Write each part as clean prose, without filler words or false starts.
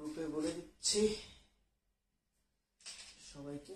গ্রুপে বলে দিচ্ছি সবাইকে।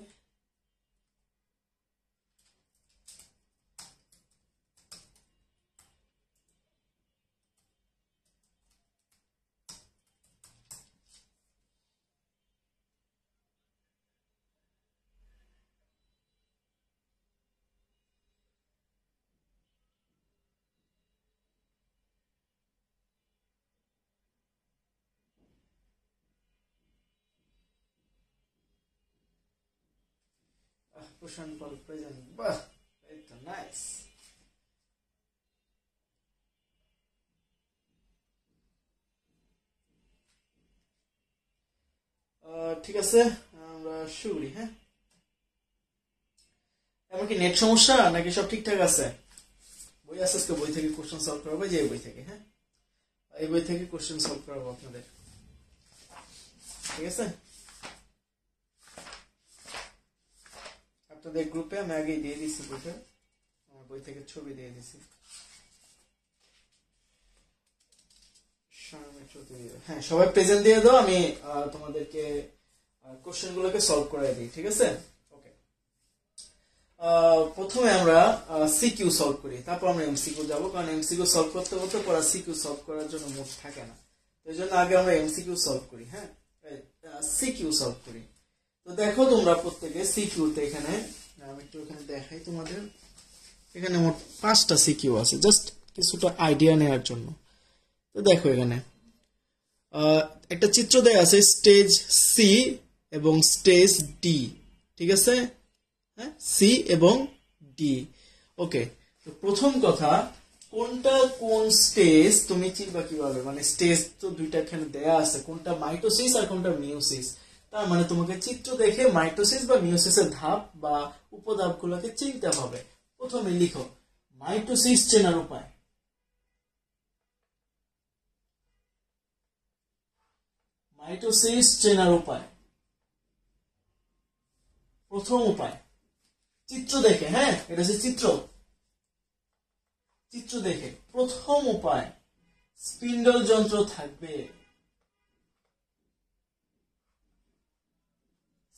প্রশান্ত পাল প্রেজেন্ট, বাহ এই তো নাইস। ঠিক আছে, আমরা শুরু করি। হ্যাঁ, এমন কি নেট সমস্যা নাকি সব ঠিকঠাক আছে? বই আছে, আজকে বই থেকে কোশ্চেন সলভ করাবো, যে বই থেকে। হ্যাঁ, এই বই থেকে কোশ্চেন সলভ করাবো আপনাদের, ঠিক আছে? আপনাদের গ্রুপে আমি আগেই দিয়ে দিচ্ছি বইটা, আমার বই থেকে ছবি দিয়ে দিচ্ছি। হ্যাঁ, সবাই প্রেজেন্ট দিয়ে দাও, আমি তোমাদেরকে কোশ্চেন গুলোকে সলভ করে দিই, ঠিক আছে? ওকে, প্রথমে আমরা সিকিউ সলভ করি, তারপর আমরা এমসিকিউ যাবো, কারণ এমসিকিউ সলভ করতে করতে পরে সিকিউ সলভ করার জন্য মুড থাকে না, এই জন্য আগে আমরা এমসিকিউ সলভ করি। হ্যাঁ, সিকিউ সলভ করি। তো দেখো তোমরা প্রত্যেকে সিকিউতে, এখানে আমি একটু এখানে দেখাই তোমাদের, এখানে মোট 5টা সিকিউ আছে, জাস্ট কিছুটা আইডিয়া নেওয়ার জন্য। তো দেখো এখানে একটা চিত্র দেয়া আছে, স্টেজ সি এবং স্টেজ ডি, ঠিক আছে? হ্যাঁ, সি এবং ডি। ওকে, তো প্রথম কথা, কোনটা কোন স্টেজ তুমি চিনবা কিভাবে? মানে স্টেজ তো দুইটা এখানে দেয়া আছে, কোনটা মাইটোসিস আর কোনটা মিওসিস। তার মানে তোমাকে চিত্র দেখে মাইটোসিস বা মিওসিসের ধাপ বা উপধাপ গুলোকে চিনতে হবে। প্রথমে লিখো মাইটোসিস চেনার উপায়। মাইটোসিস চেনার উপায়, প্রথম উপায় চিত্র দেখে। হ্যাঁ, এটা হচ্ছে চিত্র, চিত্র দেখে প্রথম উপায়, স্পিন্ডল যন্ত্র থাকবে,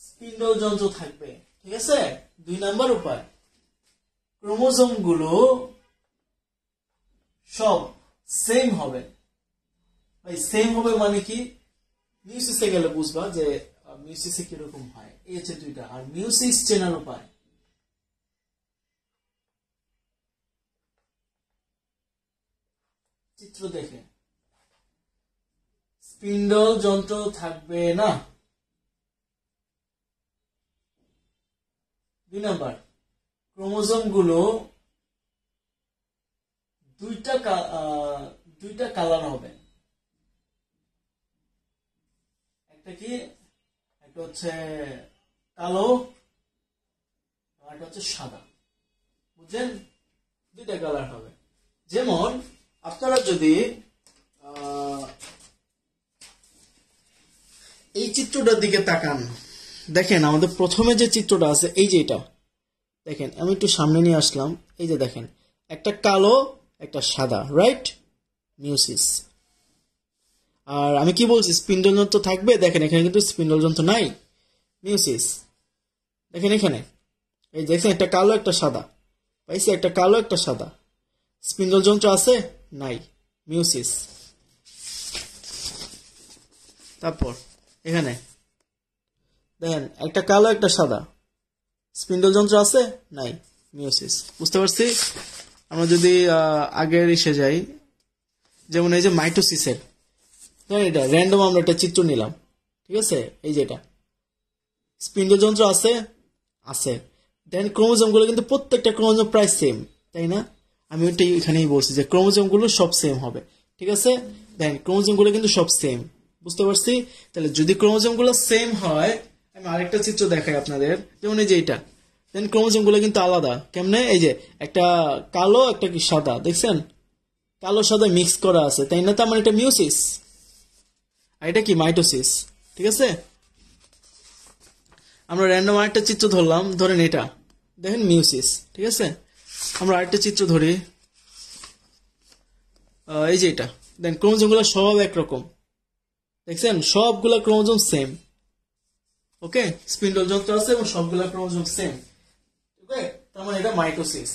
স্পিন্ডল যন্ত্র থাকবে, ঠিক আছে? 2 নাম্বার উপায়, ক্রোমোজোম গুলো সব সেম হবে। ভাই সেম হবে মানে কি? মিউসিসে গেলে বুঝবা যে মিউসিসে কিরকম হয়। এই হচ্ছে 2টা। আর মিউসিস চেনার উপায়, চিত্র দেখে স্পিন্ডল যন্ত্র থাকবে না। 2 নাম্বার, ক্রোমোজোম গুলো দুইটা কালার হবে। একটা কি? একটা হচ্ছে কালো, আর একটা হচ্ছে সাদা, বুঝছেন? 2টা কালার হবে। যেমন আপনারা যদি এই চিত্রটার দিকে তাকান, দেখেন আমাদের প্রথমে যে চিত্রটা আছে, এই যে এটা দেখেন, আমি একটু সামনে নিয়ে আসলাম, এই যে দেখেন একটা কালো একটা সাদা, রাইট? মিউসিস। আর আমি কি বলছি, স্পিন্ডল যন্ত্র থাকবে, দেখেন এখানে কিন্তু স্পিন্ডল যন্ত্র নাই, মিউসিস। দেখেন এখানে, এই দেখছেন একটা কালো একটা সাদা, পাইছি? একটা কালো একটা সাদা, স্পিন্ডল যন্ত্র আছে নাই, মিউসিস। তারপর এখানে দেখেন একটা কালো একটা সাদা, স্পিন্ডল যন্ত্র আছে নাই, মিওসিস। বুঝতে পারছি? আমরা যদি আগের এসে যাই, যেমন এই যে মাইটোসিসের, এটা র্যান্ডম আমরা একটা চিত্র নিলাম, ঠিক আছে? এই যে এটা স্পিন্ডল যন্ত্র আছে, আছে। দেন ক্রোমোজোম গুলো কিন্তু প্রত্যেকটা ক্রোমোজোম প্রায় সেম, তাই না? আমি ওইটাই এখানেই বলছি যে ক্রোমোজোম গুলো সব সেম হবে, ঠিক আছে? দেন ক্রোমোজোম গুলো কিন্তু সব সেম, বুঝতে পারছি? তাহলে যদি ক্রোমোজোম গুলো সেম হয়, আমি আরেকটা চিত্র দেখাই আপনাদের, যেমন এই যে এটা, দেন ক্রোমোজোম গুলো কিন্তু আলাদা। কেমনে? এই যে একটা কালো একটা কি সাদা, দেখছেন? কালো সাদা মিক্স করা আছে, তাই না? তার মানে এটা মিওসিস, আর এটা কি? মাইটোসিস, ঠিক আছে? আমরা র্যান্ডম আরেকটা চিত্র ধরলাম, ধরেন এটা, দেখেন মিওসিস, ঠিক আছে? আমরা আরেকটা চিত্র ধরি, এই যে এটা, দেন ক্রোমোজোম গুলো সব একরকম, দেখছেন সবগুলা ক্রোমোজোম সেম। ওকে, স্পিন্ডল যন্ত্র আছে এবং সবগুলা ক্রোমোজোম সেম। ওকে, তার মানে এটা মাইটোসিস।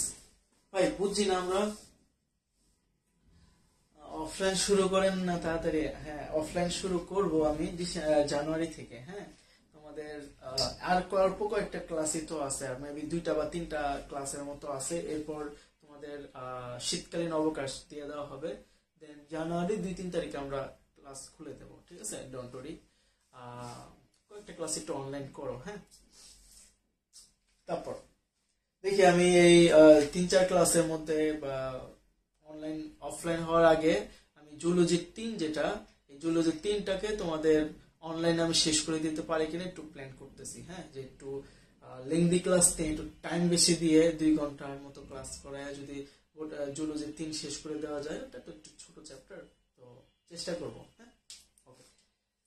ভাই বুঝছি না আমরা, অফলাইন শুরু করেন না তাড়াতাড়ি। হ্যাঁ, অফলাইন শুরু করব আমি জানুয়ারি থেকে। হ্যাঁ, তোমাদের আর অল্প কয়েকটা ক্লাসই তো আছে, আর মেবি 2টা বা 3টা ক্লাসের মতো আছে। এরপর তোমাদের শীতকালীন অবকাশ দিয়ে দেওয়া হবে। দেন জানুয়ারি 2-3 তারিখে আমরা ক্লাস খুলে দেবো, ঠিক আছে? ডোন্ট ওয়ারি, কয়েকটা ক্লাস একটু অনলাইন করো। হ্যাঁ, তারপর দেখি আমি এই 3-4 ক্লাসের মধ্যে বা অনলাইন অফলাইন হওয়ার আগে আমি জুলজি 3 যেটা, এই জুলজি 3টাকে তোমাদের অনলাইনে আমি শেষ করে দিতে পারি কিনা একটু প্ল্যান করতেছি। হ্যাঁ, যে একটু লেংদি ক্লাস নিয়ে একটু টাইম বেশি দিয়ে 2 ঘন্টার মতো ক্লাস করায় যদি জুলজি 3 শেষ করে দেওয়া যায়, ওটা তো একটু ছোট চ্যাপ্টার, তো চেষ্টা করব। হ্যাঁ, ওকে,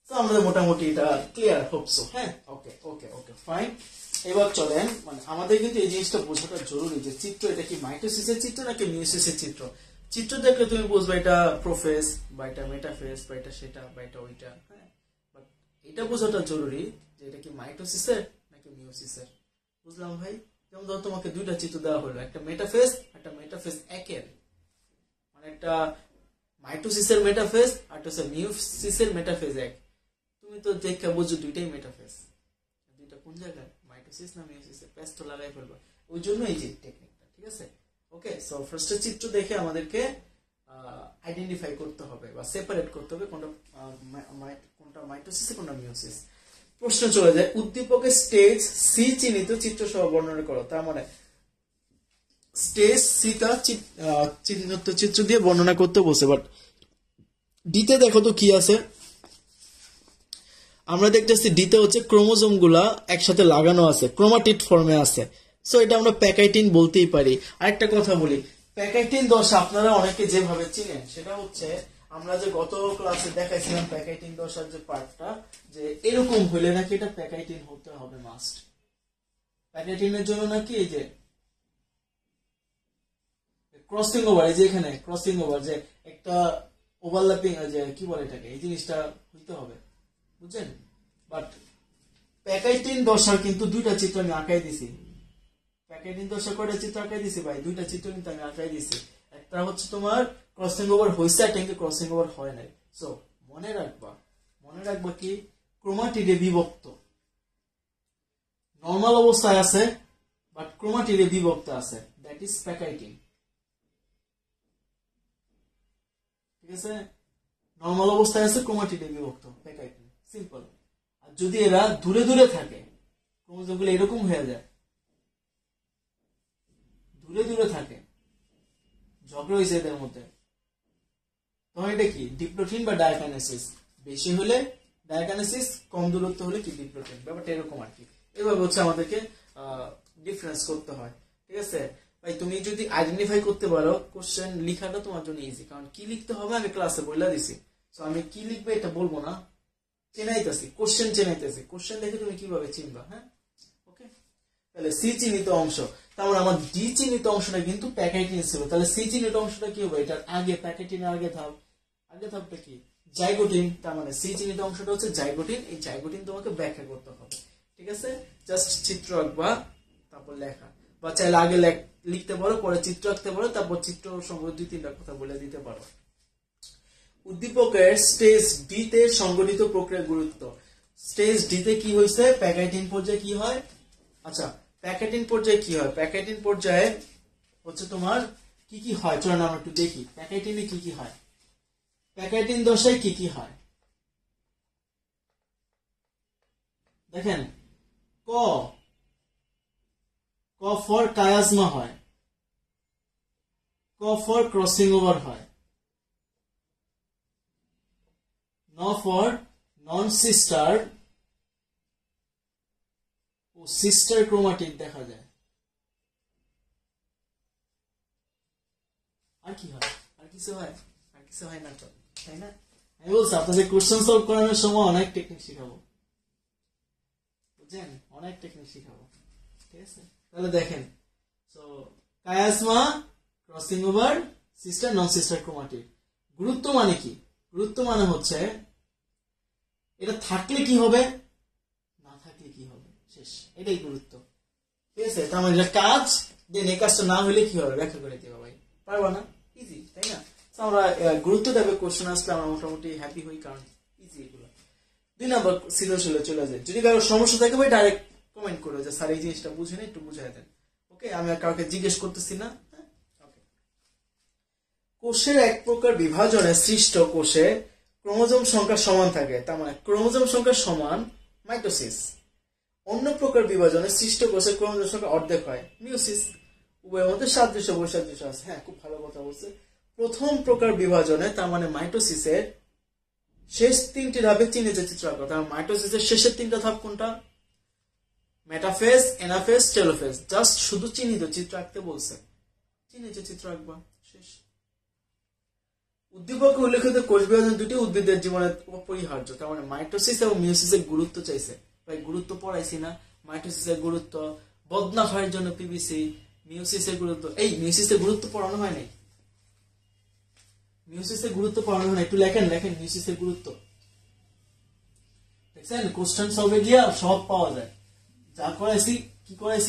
তো আমরা মোটামুটি এটা ক্লিয়ার হোপসো। হ্যাঁ, ওকে ওকে ওকে ফাইন। এবার চলেন, মানে আমাদের কিন্তু এই জিনিসটা বোঝাটা জরুরি যে চিত্র এটা কি মাইটোসিসের চিত্র নাকি মিওসিসের চিত্র। চিত্র দেখলে তুমি বুঝবা এটা প্রোফেজ বা এটা মেটাফেজ বা এটা সেটা বা এটা ওইটা। হ্যাঁ, বাট এটা বোঝাটা জরুরি যে এটা কি মাইটোসিসের নাকি মিওসিসের। বুঝলাম ভাই? যেমন ধরো তোমাকে 2টা চিত্র দেওয়া হলো, একটা মেটাফেজ একটা মেটাফেজ একের, মানে একটা মাইটোসিসের মেটাফেজ আর একটা মিওসিসের মেটাফেজ এক। তুমি তো দেখে বুঝছো 2টাই মেটাফেজ, 2টা কোন জায়গায় মাইটোসিস না মিওসিসে, প্যাচ তো লাগাই ফেলবা। ওই জন্য এই যে টেকনিকটা, ঠিক আছে? ওকে, সো ফার্স্টে চিত্র দেখে আমাদেরকে আইডেন্টিফাই করতে হবে বা সেপারেট করতে হবে কোনটা কোনটা মাইটোসিস কোনটা মিওসিস। প্রশ্ন চলে যায়, উদ্দীপকের স্টেজ সি চিহ্নিত চিত্র সহ বর্ণনা করো। তার মানে স্টেজ সিটা চিহ্নিত চিত্র দিয়ে বর্ণনা করতে বসে, বাট ডিতে দেখো তো কি আছে। আমরা দেখতেছি ডিতে হচ্ছে ক্রোমোজোম গুলা একসাথে লাগানো আছে, ক্রোমাটিড ফর্মে আছে। সো এটা আমরা প্যাকাইটিন বলতেই পারি। আরেকটা কথা বলি, প্যাকাইটিন দশা আপনারা অনেকে যেভাবে চিনেন সেটা হচ্ছে, আমরা যে গত ক্লাসে দেখাইছিলাম প্যাকাইটিন দশার যে পার্টটা, যে এরকম হইলে নাকি এটা প্যাকাইটিন হতে হবে মাস্ট। প্যাকাইটিনের জন্য নাকি এই যে ক্রসিং ওভার, এই যে এখানে ক্রসিং ওভার, যে একটা ওভারল্যাপিং, যে কি বলে এটাকে, এই জিনিসটা হইতে হবে, বুঝছেন? বাট প্যাকাইটিন দশার কিন্তু 2টা চিত্র আমি আঁকাই দিছি। প্যাকাইটিন দশা কয়টা চিত্র আঁকাই দিছি ভাই? 2টা চিত্র কিন্তু আমি আঁকাই দিছি। একটা হচ্ছে তোমার ক্রসিং ওভার হয়েছে, একটা কিন্তু ক্রসিং ওভার হয় নাই। সো মনে রাখবা কি ক্রোমাটিডে বিভক্ত, নর্মাল অবস্থায় আছে বাট ক্রোমাটিডে বিভক্ত আছে, দ্যাট ইজ প্যাকাইটিন। ঠিক আছে, নর্মাল অবস্থায় আছে, ক্রোমাটিডে বিভক্ত, প্যাকাইটিন, সিম্পল। আর যদি এরা দূরে দূরে থাকে, ক্রোমোজোমগুলো এরকম হয়ে যায়, দূরে দূরে থাকে, ঝগড়া হয়েছে এদের মধ্যে, তখন এটা কি ডিপ্লোটিন বা ডায়াকাইনেসিস। বেশি হলে ডায়াকাইনেসিস, কম দূরত্ব হলে কি ডিপ্লোটিন। ব্যাপারটা এরকম আর কি। এভাবে হচ্ছে আমাদেরকে ডিফারেন্স করতে হয়। ঠিক আছে ভাই, তুমি যদি আইডেন্টিফাই করতে পারো, কোশ্চেন লিখাটা তোমার জন্য ইজি। কারণ কি লিখতে হবে আমি ক্লাসে বলে দিছি। তো আমি কি লিখবে এটা বলবো না, চেনাইতেছি, কোশ্চেন চেনাইতেছি। কোশ্চেন দেখে তুমি কিভাবে চিনবা। হ্যাঁ, ওকে, তাহলে সি চিহ্নিত অংশ, তারপর আমার ডি চিহ্নিত অংশটা কিন্তু প্যাকেটিন ছিল। তাহলে সি চিহ্নিত অংশটা কি হবে? এটার আগে, প্যাকেটিনের আগে ধাপটা কি? জাইগোটিন। তার মানে সি চিহ্নিত অংশটা হচ্ছে জাইগোটিন। এই জাইগোটিন তোমাকে ব্যাখ্যা করতে হবে। ঠিক আছে, জাস্ট চিত্র আঁকবা, তারপর লেখা, বা চাইলে আগে লিখতে পারো, পরে চিত্র আঁকতে পারো, তারপর চিত্র সম্পর্কে 2-3টা কথা বলে দিতে পারো। উদ্দীপকের স্টেজ ডি তে সংগঠিত প্রক্রিয়া গুরুত্ব। স্টেজ ডি তে কি হয়েছে? প্যাকেটিন পর্যায়ে কি হয়? আচ্ছা, প্যাকেটিন পর্যায়ে কি হয়? প্যাকেটিন পর্যায়ে হচ্ছে তোমার কি কি হয়, চলো আমরা একটু দেখি প্যাকেটিনে কি কি হয়। প্যাকেটিন দশায় কি কি হয় দেখেন। ক ফর কায়াজমা হয়, ক ফর ক্রসিং ওভার হয়, ন ফর নন সিস্টার ও সিস্টার ক্রোমাটিড দেখা যায়। আর কি হয়? আর কিছু হয়? আর কিছু হয় না তো, তাই না? আমি বলছি আপনাদের কোশ্চেন সলভ করানোর সময় অনেক টেকনিক শিখাবো, বুঝছেন? অনেক টেকনিক শিখাবো। ঠিক আছে, তাহলে দেখেন, so chiasma, crossing over, sister নন সিস্টার ক্রোমাটিড। গুরুত্ব মানে কি? গুরুত্ব মানে হচ্ছে এটা থাকলে কি হবে, না থাকলে কি হবে, শেষ। এটাই গুরুত্ব, ঠিক আছে। তার মানে এটা কাজ, দেন এই কাজটা না হলে কি হবে ব্যাখ্যা করে দিবা ভাই, পারবা না, ইজি, তাই না? আমরা গুরুত্ব দেবে কোশ্চেন আসলে আমরা মোটামুটি হ্যাপি হই, কারণ ইজি এগুলো। 2 নম্বর সৃজনশীল চলে যায়। যদি কারো সমস্যা থাকে ভাই ডাইরেক্ট কমেন্ট করো যে স্যার এই জিনিসটা বুঝে একটু বুঝাই দেন, ওকে? আমি আর কাউকে জিজ্ঞেস করতেছি না। কোষের এক প্রকার বিভাজনে সৃষ্ট কোষে ক্রোমোজোম সংখ্যা সমান থাকে, তার মানে ক্রোমোজোম সংখ্যা সমান মাইটোসিস। অন্য প্রকার বিভাজনে সৃষ্ট কোষের ক্রোমোজোম সংখ্যা অর্ধেক হয়, মিওসিস। উভয়ের মধ্যে সাদৃশ্য বৈসাদৃশ্য আছে। হ্যাঁ, খুব ভালো কথা বলছে। প্রথম প্রকার বিভাজনে, তার মানে মাইটোসিসের শেষ 3টি ধাপে চিহ্নিত চিত্র আঁকা। তার মাইটোসিসের শেষের 3টা ধাপ কোনটা? Metaphase, anaphase, telophase. জাস্ট শুধু চিহ্নিত চিত্র আঁকতে বলছে, চিহ্নিত চিত্র আঁকবা, শেষ। উদ্দীপকে উল্লেখিত কোষ বিভাজন দুটি উদ্ভিদের জীবনে অপরিহার্য। তার মানে মাইটোসিস এবং মিওসিসের গুরুত্ব চাইছে ভাই, গুরুত্ব পড়াইছি না? মাইটোসিসের গুরুত্ব, বদনা হয় জন্য পিভিসি। মিওসিসের গুরুত্ব, এই মিওসিসের গুরুত্ব পড়ানো হয় নাই, মিওসিসের গুরুত্ব পড়ানো হয় না। একটু লেখেন মিওসিসের গুরুত্ব, দেখছেন? কোশ্চেন সলভে গিয়া সব পাওয়া যায়। যা করাইছি,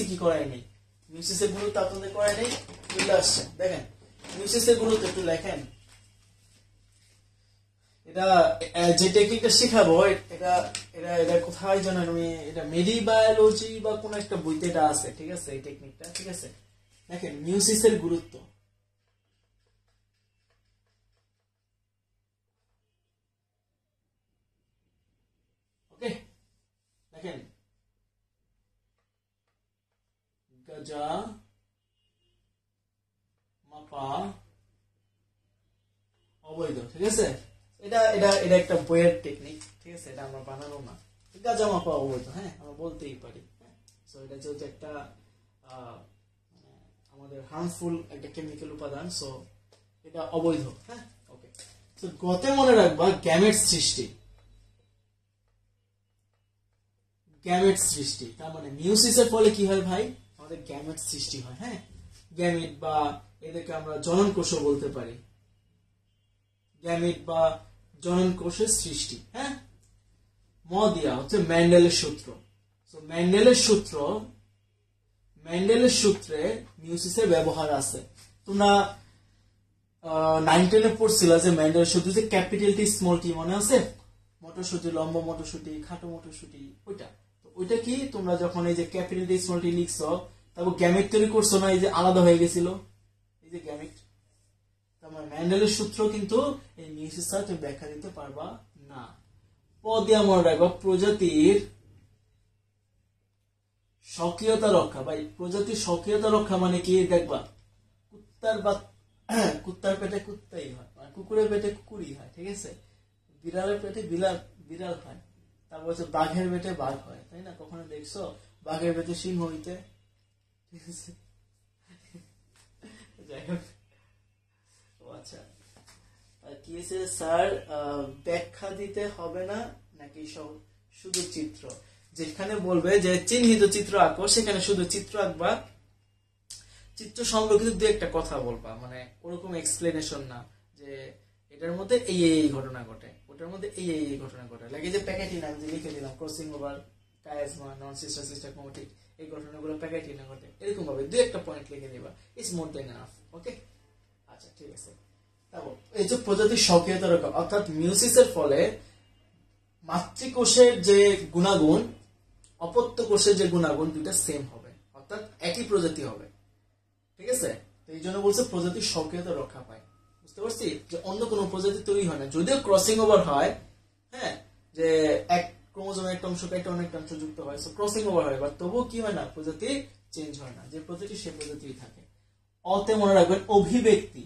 কি করাই নেই, মিওসিসের গুরুত্ব আপনাদের করাই নেই, চলে আসছে। দেখেন মিওসিসের গুরুত্ব একটু লেখেন। এটা যে টেকনিকটা শেখাবো, এটা এটা এটা কোথায় জানেন? আমি এটা মেডিবায়োলজি বা কোন একটা বইতে এটা আছে, ঠিক আছে? এই টেকনিকটা, ঠিক আছে? দেখেন মিওসিসের গুরুত্ব, ওকে? দেখেন গাজা মাপা অবৈধ, ঠিক আছে? এটা এটা এটা একটা বইয়ের টেকনিক, ঠিক আছে? এটা আমরা বানানো না। গাজা মাপা অবৈধ, হ্যাঁ, আমরা বলতেই পারি। সো এটা যেহেতু একটা আমাদের হার্মফুল একটা কেমিক্যাল উপাদান, সো এটা অবৈধ, হ্যাঁ, ওকে। তো গতে মনে রাখবা গ্যামেট সৃষ্টি, গ্যামেট সৃষ্টি। তার মানে মিওসিসের ফলে কি হয় ভাই? আমাদের গ্যামেট সৃষ্টি হয়, হ্যাঁ। গ্যামেট বা এদেরকে আমরা জনন কোষও বলতে পারি, গ্যামেট বা জনন কোষের সৃষ্টি, হ্যাঁ। দিয়া হচ্ছে ম্যান্ডেলের সূত্র। তো ম্যান্ডেলের সূত্রে মিওসিসের ব্যবহার আছে। তোমরা 9-10 পড়ছিল যে ম্যান্ডেলের সূত্র, যে ক্যাপিটাল টি স্মল টি, মনে আছে? মটরশুটি, লম্বা মটরশুটি, খাটো মটরশুটি, ওইটা। তো ওইটা কি, তোমরা যখন এই যে ক্যাপিটাল টি স্মল টি লিখছো, তারপর গ্যামেট তৈরি করছো না, এই যে আলাদা হয়ে গেছিল, এই যে গ্যামেট। তার মানে ম্যান্ডেলের সূত্র কিন্তু এই মিওসিস ছাড়া তুমি ব্যাখ্যা দিতে পারবা না। দিয়া মনে রাখবা প্রজাতির স্বকীয়তা রক্ষা। ভাই প্রজাতির স্বকীয়তা রক্ষা মানে কি? দেখবা কুত্তার পেটে কুত্তাই হয়, কুকুরের পেটে কুকুরই হয়, ঠিক আছে? বিড়ালের পেটে বিড়াল হয়, তারপর হচ্ছে বাঘের পেটে বাঘ হয়, তাই না? কখনো দেখছো বাঘের পেটে সিংহ হইতে? ঠিক আছে, যাই হোক। আচ্ছা, কি হয়েছে স্যার, ব্যাখ্যা দিতে হবে না নাকি শুধু চিত্র? যেখানে বলবে যে চিহ্নিত চিত্র আঁকো, সেখানে শুধু চিত্র আঁকবা, চিত্র সম্পর্কিত দু একটা কথা বলবা, মানে ওরকম এক্সপ্লেনেশন না যে এটার মধ্যে এই এই ঘটনা ঘটে, ওটার মধ্যে এই এই ঘটনা ঘটে। লাগে যে প্যাকেটিন আমি যে লিখে দিলাম, ক্রসিং ওভার, কায়াজমা, নন সিস্টার সিস্টার ক্রোমাটিক, এই ঘটনাগুলো প্যাকেটিনে ঘটে, এরকম ভাবে দু একটা পয়েন্ট লিখে দিবা, ইটস মোর দেন এনাফ, ওকে? আচ্ছা, ঠিক আছে। তারপর এই যে প্রজাতির স্বকীয়তা রক্ষা, অর্থাৎ মিওসিসের ফলে মাতৃকোষের যে গুণাগুণ, অপত্য কোষের যে গুণাগুণ, দুইটা সেম হবে, অর্থাৎ একই প্রজাতি হবে, ঠিক আছে? তো এই জন্য বলছে প্রজাতির স্বকীয়তা রক্ষা পায়। বুঝতে পারছি যে অন্য কোনো প্রজাতি তৈরি হয় না, যদিও ক্রসিং ওভার হয়, হ্যাঁ, যে এক ক্রোমোজোমের একটা অংশ কেটে অনেকটা অংশ যুক্ত হয়, সো ক্রসিং ওভার হয়, বাট তবুও কি হয় না, প্রজাতি চেঞ্জ হয় না, যে প্রজাতি সে প্রজাতি থাকে। অতে মনে রাখবেন অভিব্যক্তি,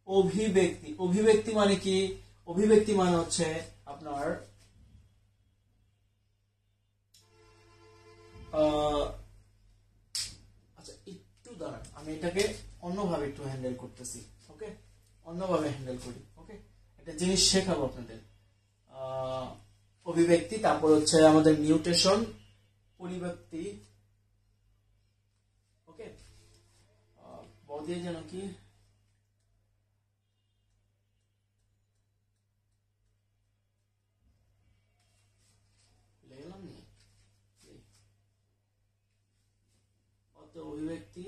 অভিব্যক্তি, অভিব্যক্তি মানে কি? অভিব্যক্তি মানে হচ্ছে আপনার আচ্ছা একটু দাঁড়ান, আমি এটাকে অন্যভাবে একটু হ্যান্ডেল করতেছি, ওকে? অন্যভাবে হ্যান্ডেল করি, ওকে? একটা জিনিস শেখাবো আপনাদের। অভিব্যক্তি, তারপর হচ্ছে আমাদের মিউটেশন, পরিব্যক্তি, ওকে? বদলে যেন কি অভিব্যক্তি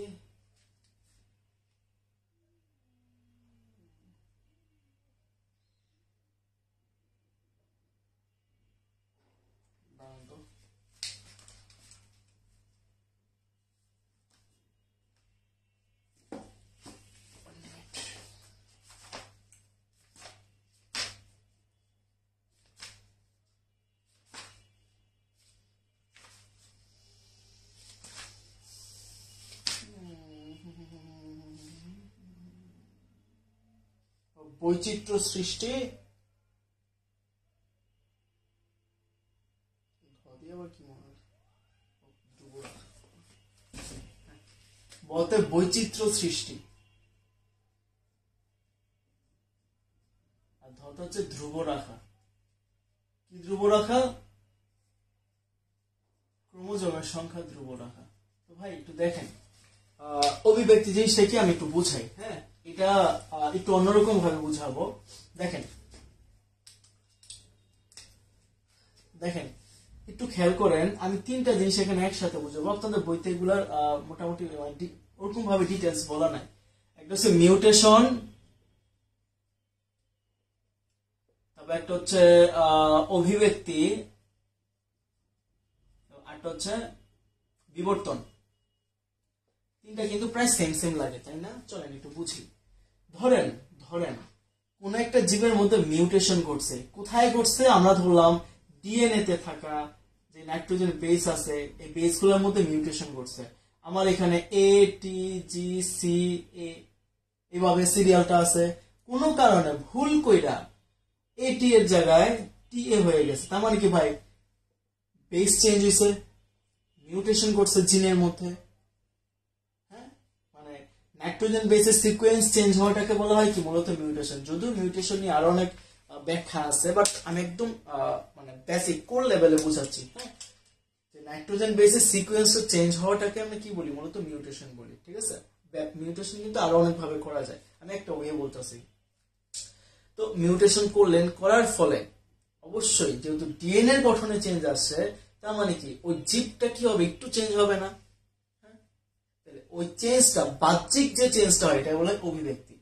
বৈচিত্র্য সৃষ্টি বলতে বৈচিত্র্য সৃষ্টি, আর ধরতে হচ্ছে ধ্রুব রাখা। কি ধ্রুব রাখা? ক্রোমোজোমের সংখ্যা ধ্রুব রাখা। তো ভাই একটু দেখেন অভিব্যক্তি জিনিসটা কি আমি একটু বুঝাই। হ্যাঁ, এটা একটু অন্যরকম ভাবে বুঝাবো। দেখেন দেখেন একটু খেয়াল করেন, আমি তিনটা জিনিস এখানে একসাথে বুঝাবো। আপনাদের বইতে এগুলার মোটামুটি ওরকম ভাবে ডিটেলস বলা নাই। একটা হচ্ছে মিউটেশন, তারপর একটা হচ্ছে অভিব্যক্তি, আরেকটা হচ্ছে বিবর্তন। তিনটা কিন্তু প্রায় সেম সেম লাগে, তাই না? চলেন একটু বুঝি। ধরেন ধরেন কোন একটা জীবের মধ্যে মিউটেশন ঘটছে। কোথায় ঘটছে? আমরা ধরলাম ডিএনএ তে থাকা যে নাইট্রোজেন বেস আছে, এই বেস গুলোর মধ্যে মিউটেশন ঘটছে। আমার এখানে এ টি জি সি এ এভাবে সিরিয়ালটা আছে। কোন কারণে ভুল কইরা এটি এর জায়গায় টি এ হয়ে গেছে। তার মানে কি ভাই, বেস চেঞ্জ হয়েছে, মিউটেশন ঘটছে জিনের মধ্যে। নাইট্রোজেন বেসের সিকোয়েন্স চেঞ্জ হওয়াটাকে বলা হয় কি? মূলত মিউটেশন। যদিও মিউটেশন নিয়ে আরো অনেক ব্যাখ্যা আছে, বাট আমি একদম মানে বেসিক কোর লেভেলে বুঝাচ্ছি। হ্যাঁ, নাইট্রোজেন বেসের সিকোয়েন্স চেঞ্জ হওয়াটাকে আমরা কি বলি? মূলত মিউটেশন বলি। ঠিক আছে, মিউটেশন কিন্তু আরো অনেক ভাবে করা যায়, আমি একটা ওয়ে বলতেছি। তো মিউটেশন করলেন, করার ফলে অবশ্যই যেহেতু ডিএনএ গঠনে চেঞ্জ আসছে, তার মানে কি ওই জীবটা কি হবে? একটু চেঞ্জ হবে না? ওই চেঞ্জটা, বাহ্যিক যে চেঞ্জটা হয়, এটা বলা হয় অভিব্যক্তি।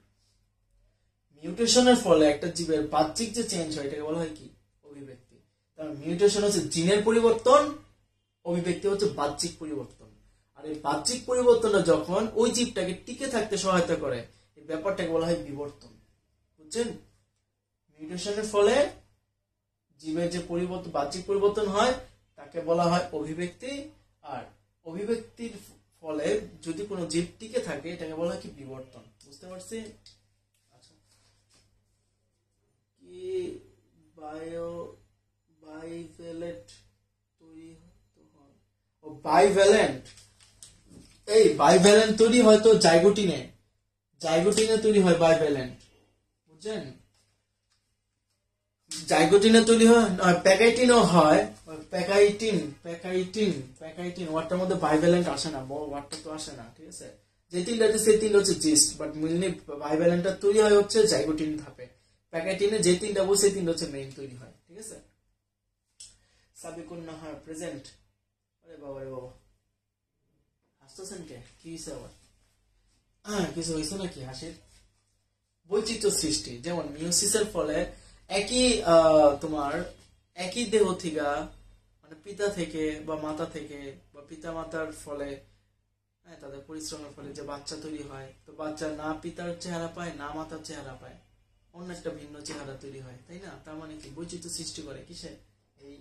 মিউটেশনের ফলে একটা জীবের বাহ্যিক যে চেঞ্জ হয়, এটাকে বলা হয় কি? অভিব্যক্তি। কারণ মিউটেশন হচ্ছে জিনের পরিবর্তন, অভিব্যক্তি হচ্ছে বাহ্যিক পরিবর্তন। আর এই বাহ্যিক পরিবর্তনটা যখন ওই জীবটাকে টিকে থাকতে সহায়তা করে, এই ব্যাপারটাকে বলা হয় বিবর্তন। বুঝছেন? মিউটেশনের ফলে জীবের যে পরিবর্তন, বাহ্যিক পরিবর্তন হয়, তাকে বলা হয় অভিব্যক্তি। আর অভিব্যক্তির ফলে যদি কোনো জীব টিকে থাকে, এটাকে বলা হয় কি? বিবর্তন। বুঝতে পারছি? আচ্ছা, কি বাইভ্যালেন্ট তৈরি হয়? ও বাইভ্যালেন্ট, এই বাইভ্যালেন্ট তৈরি হয় তো জাইগোটিনে। জাইগোটিনে তৈরি হয় বাইভ্যালেন্ট। বুঝছেন? জাইগোটিনে তৈরি হয়, প্যাকাইটিনও হয়। প্যাকাইটিন প্যাকাইটিন প্যাকাইটিন ওয়ার্ডটার মধ্যে বাইভ্যালেন্ট আসে না, বড় ওয়ার্ডটা তো আসে না। ঠিক আছে, যে তিনটা আছে সেই তিনটা হচ্ছে জিস্ট, বাট মেইনলি বাইভ্যালেন্টটা তৈরি হয় হচ্ছে জাইগোটিন ধাপে। প্যাকাইটিনে যে তিনটা বসে, সেই তিনটা হচ্ছে মেইন তৈরি হয়। ঠিক আছে, সাবিকুন নাহার প্রেজেন্ট। আরে বাবা রে বাবা, হাসতেছেন কে? কি হয়েছে আবার? কিছু হয়েছে নাকি হাসির? বৈচিত্র্য সৃষ্টি, যেমন মিউসিসের ফলে একই তোমার একই দেহ থেকে, মানে পিতা থেকে বা মাতা থেকে বা পিতা মাতার ফলে, হ্যাঁ, তাদের পরিশ্রমের ফলে যে বাচ্চা তৈরি হয়, তো বাচ্চা না পিতার চেহারা পায় না মাতার চেহারা পায়, অন্য একটা ভিন্ন চেহারা তৈরি হয়, তাই না? তার মানে কি বৈচিত্র্য সৃষ্টি করে কিসে? এই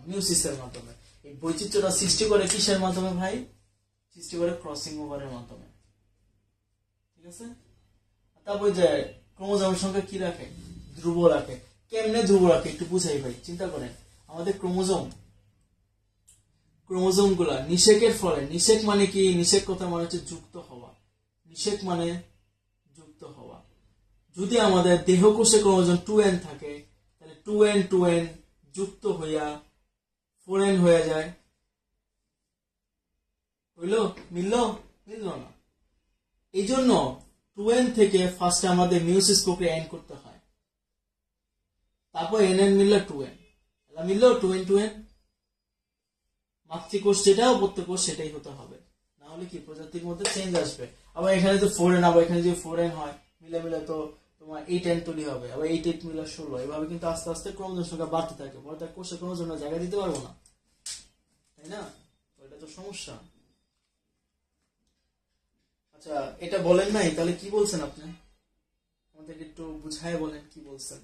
মিউসিসের মাধ্যমে। এই বৈচিত্র্যটা সৃষ্টি করে কিসের মাধ্যমে ভাই? সৃষ্টি করে ক্রসিং ওভারের মাধ্যমে। ঠিক আছে, তারপর যে ক্রোমোজোমের সংখ্যা কি রাখে? ধ্রুব রাখে। কেমনে ধ্রুব রাখে একটু বুঝাই ভাই। চিন্তা করেন, আমাদের ক্রোমোজোম গুলা নিষেকের ফলে, নিষেক মানে কি? নিষেক কথা মানে হচ্ছে যুক্ত হওয়া। নিষেক মানে যুক্ত হওয়া। যদি আমাদের দেহকোষে ক্রোমোজোম 2n থাকে, তাহলে 2n যুক্ত হইয়া 4n হয়ে যায়। হইলো? মিললো না? এই জন্য 2n থেকে ফার্স্টে আমাদের মিউসিস প্রক্রিয়া এন্ড করতে হয়, তারপর nn মিললে 2n, মিললো 2n। মাতৃকোষ যেটা, প্রত্যেক কোষ সেটাই হতে হবে, না তাহলে কি প্রজাতির মধ্যে চেঞ্জ আসবে। আবার এখানে তো 4n, আবার এখানে যদি 4n হয় মিলে মিলে তো তোমার 8n তৈরি হবে, আবার 8 মিলে 16, এভাবে কিন্তু আস্তে আস্তে ক্রোমোজোম সংখ্যা বাড়তে থাকে, পরে তার কোষে কোনো জন্য জায়গা দিতে পারবো না, তাই না? তো এটা তো সমস্যা। আচ্ছা এটা বলেন নাই, তাহলে কি বলছেন আপনি আমাদেরকে একটু বুঝায় বলেন কি বলছেন।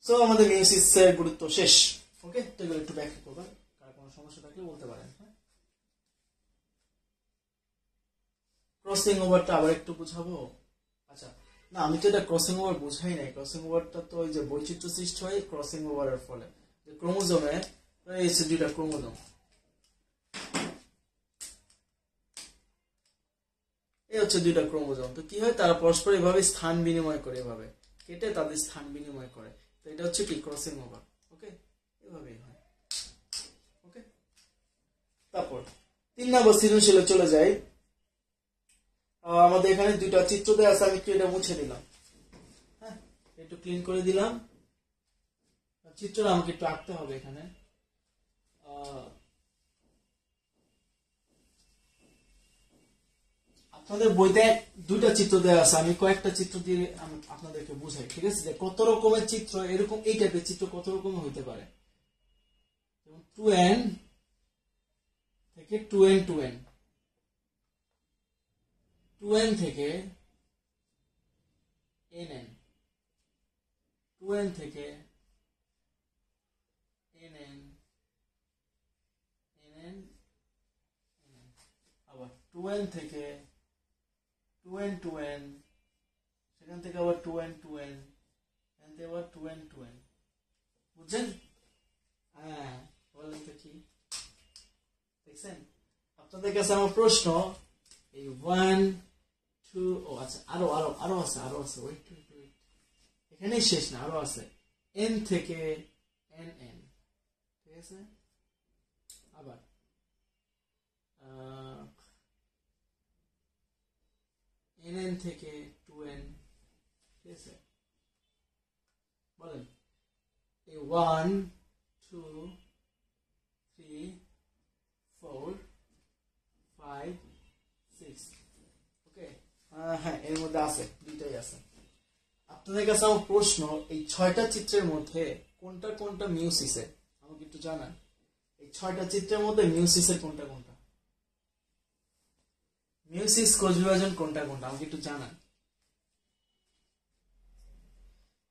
সো আমাদের মিউসিসের গুরুত্ব শেষ। ওকে, তো এগুলো একটু ব্যাখ্যা করবেন, কার কোনো সমস্যা থাকলে বলতে পারেন। ক্রসিং ওভারটা আবার একটু বুঝাবো। আচ্ছা না, আমি তো এটা ক্রসিং ওভার বুঝাই নাই। ক্রসিং ওভারটা তো ওই যে বৈচিত্র্য সৃষ্টি হয় ক্রসিং ওভারের ফলে, যে ক্রোমোজোমে রয়েছে দুইটা ক্রোমোজোম, এই হচ্ছে দুইটা ক্রোমোজোম, তো কি হয় তারা পরস্পর এভাবে স্থান বিনিময় করে, এভাবে কেটে তাদের স্থান বিনিময় করে, তো এটা হচ্ছে কি ক্রসিং ওভার। ওকে, এভাবেই হয়। ওকে, তারপর 3 নম্বর সৃজনশীলে চলে যাই। আমাদের এখানে দুইটা চিত্র দেওয়া আছে, আমি একটু এটা মুছে দিলাম, হ্যাঁ একটু ক্লিন করে দিলাম। চিত্রটা আমাকে একটু আঁকতে হবে এখানে। আপনাদের বইতে দুইটা চিত্র দেওয়া আছে, আমি কয়েকটা চিত্র দিয়ে আপনাদেরকে বুঝাই, ঠিক আছে? যে কত রকমের চিত্র, এরকম এই টাইপের চিত্র কত রকমের হইতে পারে। 2n থেকে 2n 2n, 2n থেকে nn, 2n থেকে nn, nn, nn, আবার 2n থেকে 2n 2n, সেখান থেকে আবার 2n 2n, এখান থেকে আবার 2n 2n, বুঝছেন? হ্যাঁ বলেন তো কি দেখছেন? আপনাদের কাছে আমার প্রশ্ন, এই 1 2, ও আচ্ছা আরো আরো আরো আছে, আরো আছে, ওয়েট ওয়েট ওয়েট, এখানেই শেষ না, আরো আছে n থেকে nn, ঠিক আছে? আবার nn থেকে 2n, ঠিক আছে? বলেন এই 1 2 3 4 5 6, ওকে? হ্যাঁ এর মধ্যে আছে, দুইটাই আছে। আপনাদের কাছে আমার প্রশ্ন, এই 6টা চিত্রের মধ্যে কোনটা কোনটা মিউসিসের আমাকে একটু জানান। এই 6টা চিত্রের মধ্যে মিউসিসের কোনটা কোনটা, মিউসিস কোষ বিভাজন কোনটা কোনটা আমাকে একটু জানান।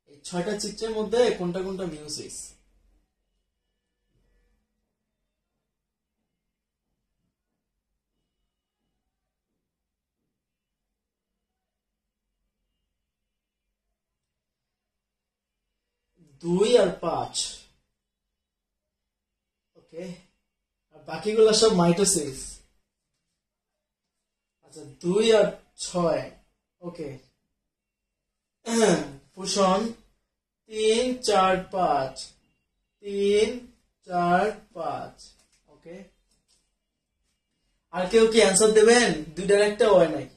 এই 6টা চিত্রের মধ্যে কোনটা কোনটা মিউসিস? দুই আর 5, ওকে, আর বাকিগুলো সব মাইটোসিস। আচ্ছা 2 আর 6, ওকে, পোষণ 3 4 5, 3 4 5, ওকে। আর কেউ কি অ্যান্সার দেবেন? দুইটার একটা হয় নাই।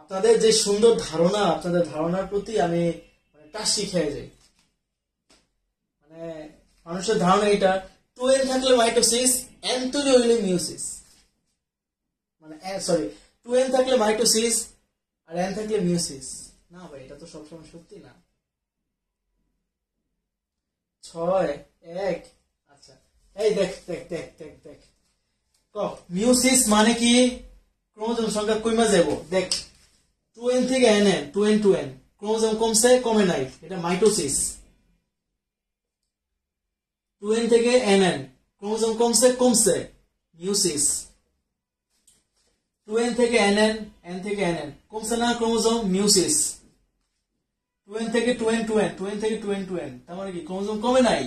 আপনাদের যে সুন্দর ধারণা, আপনাদের ধারণার প্রতি আমি টাসি খেয়ে যাই। মানে মানুষের ধারণা এটা 2n থাকলে মাইটোসিস, n তৈরি হইলে মিউসিস, মানে সরি 2n থাকলে মাইটোসিস আর n থাকলে মিউসিস। না ভাই, এটা তো সবসময় সত্যি না। 6 1, আচ্ছা এই দেখ দেখ দেখ দেখ দেখ, মিউসিস মানে কি? ক্রোমোজোম সংখ্যা কমে যাব, দেখ 2n থেকে nn, 2n 2n, ক্রোমোজোম কমছে কমে নাই, এটা মাইটোসিস। 2n থেকে nn, ক্রোমোজোম কমছে কমছে, মিউসিস। 2n থেকে nn, n থেকে nn, কমছে না ক্রোমোজোম, মিউসিস। 2n থেকে 2n 2n, 2n থেকে 2n 2n, তার মানে কি ক্রোমোজোম কমে নাই,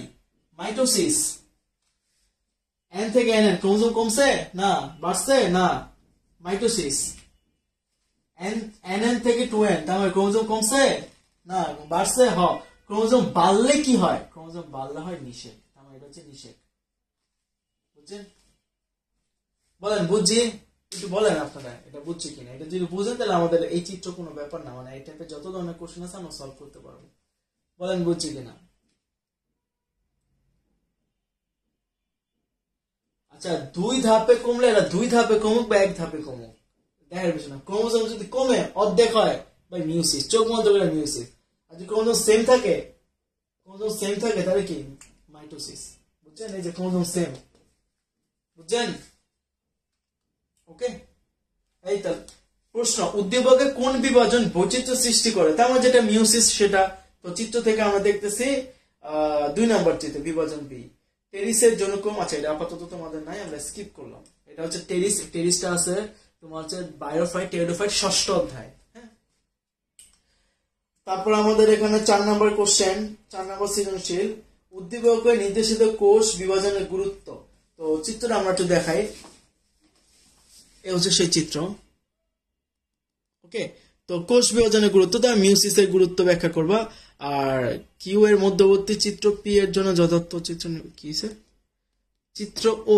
মাইটোসিস। n থেকে nn, ক্রোমোজোম কমছে না বাড়ছে না, মাইটোসিস। nn থেকে 2n, তার মানে ক্রোমোজোম কমছে না বাড়ছে, হ। ক্রোমোজোম বাড়লে কি হয়? ক্রোমোজোম বাড়লে হয় নিষেক, তার মানে এটা হচ্ছে নিষেক, বুঝছেন? বলেন বুঝছি, একটু বলেন আপনারা এটা বুঝছি কিনা। এটা যদি বুঝেন তাহলে আমাদের এই চিত্র কোনো ব্যাপার না, মানে এই টাইপের যত ধরনের কোশ্চেন আছে আমরা সলভ করতে পারবো। বলেন বুঝছি কিনা। আচ্ছা আচ্ছা 2 ধাপে কমলে এটা 2 ধাপে কমুক বা 1 ধাপে কমুক দেখার বিষয় না। ক্রোমোজোম যদি কমে অর্ধেক হয় বা মিউসিস, চোখ বন্ধ করে মিউসিস। আর যদি ক্রোমোজোম সেম থাকে তাহলে কি মাইটোসিস। বুঝছেন? এই যে ক্রোমোজোম সেম, বুঝছেন? ওকে, এই তো প্রশ্ন, উদ্দীপকে কোন বিভাজন বৈচিত্র্য সৃষ্টি করে? তার মানে যেটা মিউসিস সেটা। তো চিত্র থেকে আমরা দেখতেছি 2 নম্বর চিত্র বিভাজন বি। টেরিসের জনক্রম, আচ্ছা এটা আপাতত তোমাদের নাই, আমরা স্কিপ করলাম। এটা হচ্ছে টেরিসটা আছে তোমার হচ্ছে বায়োফাইট টেরিডোফাইট 6ষ্ঠ অধ্যায়। হ্যাঁ, তারপর আমাদের এখানে 4 নম্বর কোশ্চেন, 4 নম্বর সৃজনশীল, উদ্দীপকে নির্দেশিত কোষ বিভাজনের গুরুত্ব। তো চিত্রটা আমরা একটু দেখাই। এই হচ্ছে সেই চিত্র। ওকে, তো কোষ বিভাজনের গুরুত্ব, তার মিউসিসের গুরুত্ব ব্যাখ্যা করবা। আর কিউ এর মধ্যবর্তী চিত্র পি এর জন্য যথার্থ চিত্র কি চিত্র ও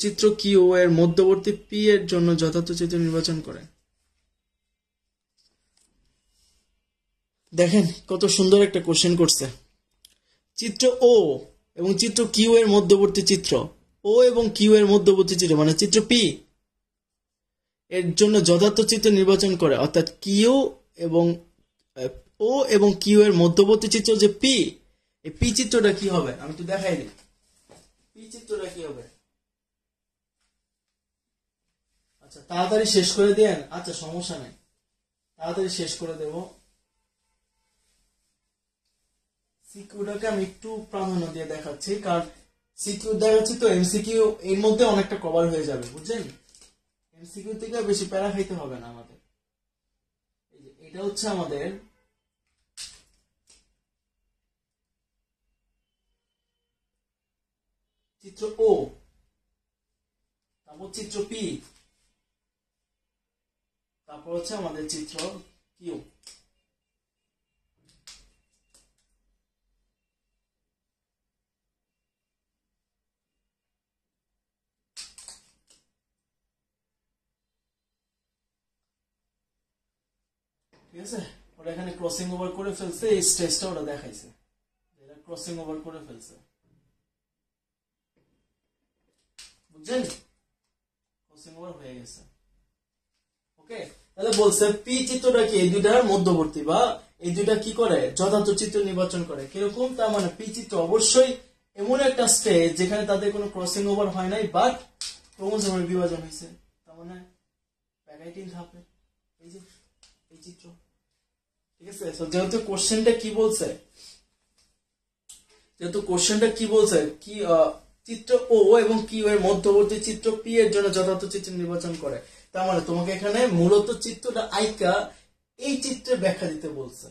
চিত্র কিউ এর মধ্যবর্তী পি এর জন্য যথার্থ চিত্র নির্বাচন করে। দেখেন কত সুন্দর একটা কোশ্চেন করছে। চিত্র ও এবং চিত্র কিউ এর মধ্যবর্তী চিত্র, ও এবং কিউ এর মধ্যবর্তী চিত্র মানে চিত্র পি এর জন্য যথার্থ চিত্র নির্বাচন করে। অর্থাৎ কিউ এবং ও এবং কিউ এর মধ্যবর্তী চিত্র যে পি, এই পি চিত্রটা কি হবে আমি একটু দেখাই দিই। পি চিত্রটা কি হবে? আচ্ছা তাড়াতাড়ি শেষ করে দেন। আচ্ছা সমস্যা নেই, তাড়াতাড়ি শেষ করে দেব। সিকিউটাকে আমি একটু প্রাধান্য দিয়ে দেখাচ্ছি, কারণ সিকিউ দেখাচ্ছি তো এমসিকিউ এর মধ্যে অনেকটা কভার হয়ে যাবে, বুঝছেন? এমসিকিউ থেকে বেশি প্যারা খাইতে হবে না আমাদের। এই যে এটা হচ্ছে আমাদের চিত্র ও, তারপর চিত্র পি, তারপর হচ্ছে আমাদের চিত্র কিউ। ঠিক আছে, ওরা এখানে ক্রসিং ওভার করে ফেলছে, এই স্টেজটা ওরা দেখাইছে, এটা ক্রসিং ওভার করে ফেলছে, বুঝছেন? ক্রসিং ওভার হয়ে গেছে। ওকে, তাহলে বলছে পি চিত্রটা কি এই দুইটার মধ্যবর্তী বা এই দুইটা কি করে যথার্থ চিত্র নির্বাচন করে। কিরকম? তার মানে পি চিত্র অবশ্যই এমন একটা স্টেজ যেখানে তাদের কোনো ক্রসিং ওভার হয় নাই, বাট ক্রোমোজোমের বিভাজন হয়েছে। তার মানে প্যাকাইটিন ধাপে এই যে এই চিত্র। ঠিক আছে, যেহেতু কোশ্চেনটা কি বলছে, কি চিত্র ও এবং কিউ এর মধ্যবর্তী চিত্র পি এর জন্য যথার্থ চিত্র নির্বাচন করে। তার মানে তোমাকে এখানে মূলত চিত্রটা আইকা এই চিত্রের ব্যাখ্যা দিতে বলছে,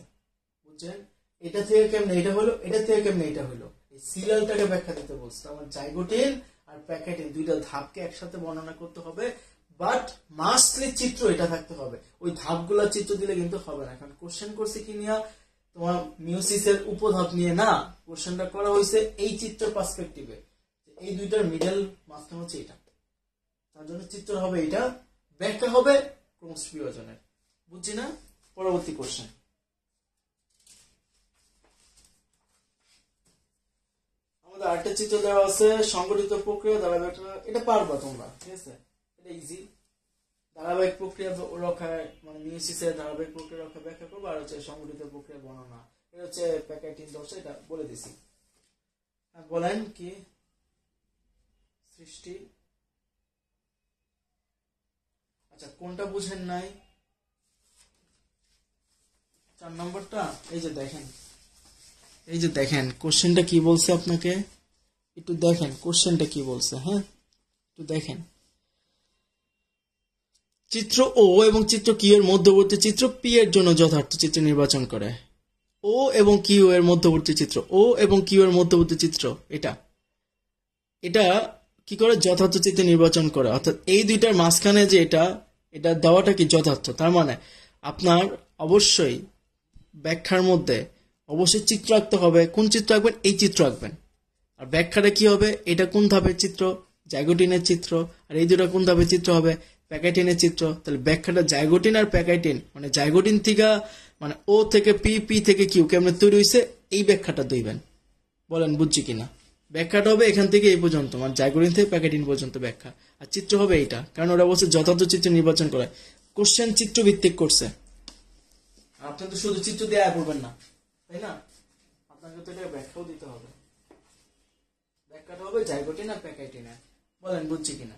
বুঝছেন? এটা থেকে কেমনে এটা হলো, এটা থেকে কেমনে এটা হলো, এই সিরিয়ালটাকে ব্যাখ্যা দিতে বলছে। আমার জাইগোটিন আর প্যাকেটিন দুইটা ধাপকে একসাথে বর্ণনা করতে হবে, বাট মাস্টলি চিত্র এটা থাকতে হবে। ওই ধাপগুলা চিত্র দিলে কিন্তু হবে না। কারণ কোশ্চেন করছে কি নিয়ে, তোমার মিউসিসের উপধাপ নিয়ে না, কোশ্চেনটা করা হয়েছে এই চিত্রের পার্সপেক্টিভে, এই দুইটার মিডল মাঝখানে হচ্ছে এটা, তার জন্য চিত্র হবে এটা, ব্যাখ্যা হবে ক্রোমোস বিভাজনের। বুঝছি না? পরবর্তী কোশ্চেন, আমাদের আরেকটা চিত্র দেওয়া আছে, সংগঠিত প্রক্রিয়া ধারাবাহিক। এটা পারবা তোমরা, ঠিক আছে, এটা ইজি। ধারাবাহিক প্রক্রিয়া রক্ষায় মানে মিউসিসের ধারাবাহিক প্রক্রিয়া রক্ষা ব্যাখ্যা করবো, আর হচ্ছে সংগঠিত প্রক্রিয়া বর্ণনা। এটা হচ্ছে প্যাকেটিন দর্শন, এটা বলে দিছি। বলেন কি সৃষ্টি, আচ্ছা কোনটা বুঝেন নাই? 4 নম্বরটা। এই যে দেখেন কোশ্চেনটা কি বলছে আপনাকে, একটু দেখেন কোশ্চেনটা কি বলছে। হ্যাঁ একটু দেখেন, চিত্র ও এবং চিত্র কিউ এর মধ্যবর্তী চিত্র পি এর জন্য যথার্থ চিত্র নির্বাচন করে। ও এবং কিউ এর মধ্যবর্তী চিত্র, ও এবং কিউ এর মধ্যবর্তী চিত্র এটা কি করে যথার্থ চিত্র নির্বাচন করে। অর্থাৎ এই দুইটার মাঝখানে যে এটা দেওয়াটা কি যথার্থ। তার মানে আপনার অবশ্যই ব্যাখ্যার মধ্যে অবশ্যই চিত্র আঁকতে হবে। কোন চিত্র আঁকবেন? এই চিত্র আঁকবেন। আর ব্যাখ্যাটা কি হবে? এটা কোন ধাপের চিত্র? জাইগোটিনের চিত্র। আর এই দুটা কোন ধাপের চিত্র হবে? প্যাকাইটিনের চিত্র। তাহলে ব্যাখ্যাটা জাইগোটিন আর প্যাকাইটিন মানে জাইগোটিন থেকে মানে ও থেকে পি, পি থেকে কিউ কেমনে তৈরি হয়েছে, এই ব্যাখ্যাটা দিবেন। বলেন বুঝছি কিনা? ব্যাখ্যাটা হবে এখান থেকে এই পর্যন্ত, মানে জাইগোটিন থেকে প্যাকেটিন পর্যন্ত ব্যাখ্যা, আর চিত্র হবে এইটা, কারণ ওরা বলছে যথার্থ চিত্র নির্বাচন করে। কোশ্চেন চিত্র ভিত্তিক করছে, আপনি তো শুধু চিত্র দিয়ে আয় করবেন না, তাই না? আপনাকে তো এটা ব্যাখ্যাও দিতে হবে। ব্যাখ্যাটা হবে জাইগোটিন আর প্যাকেটিন। বলেন বুঝছি কিনা?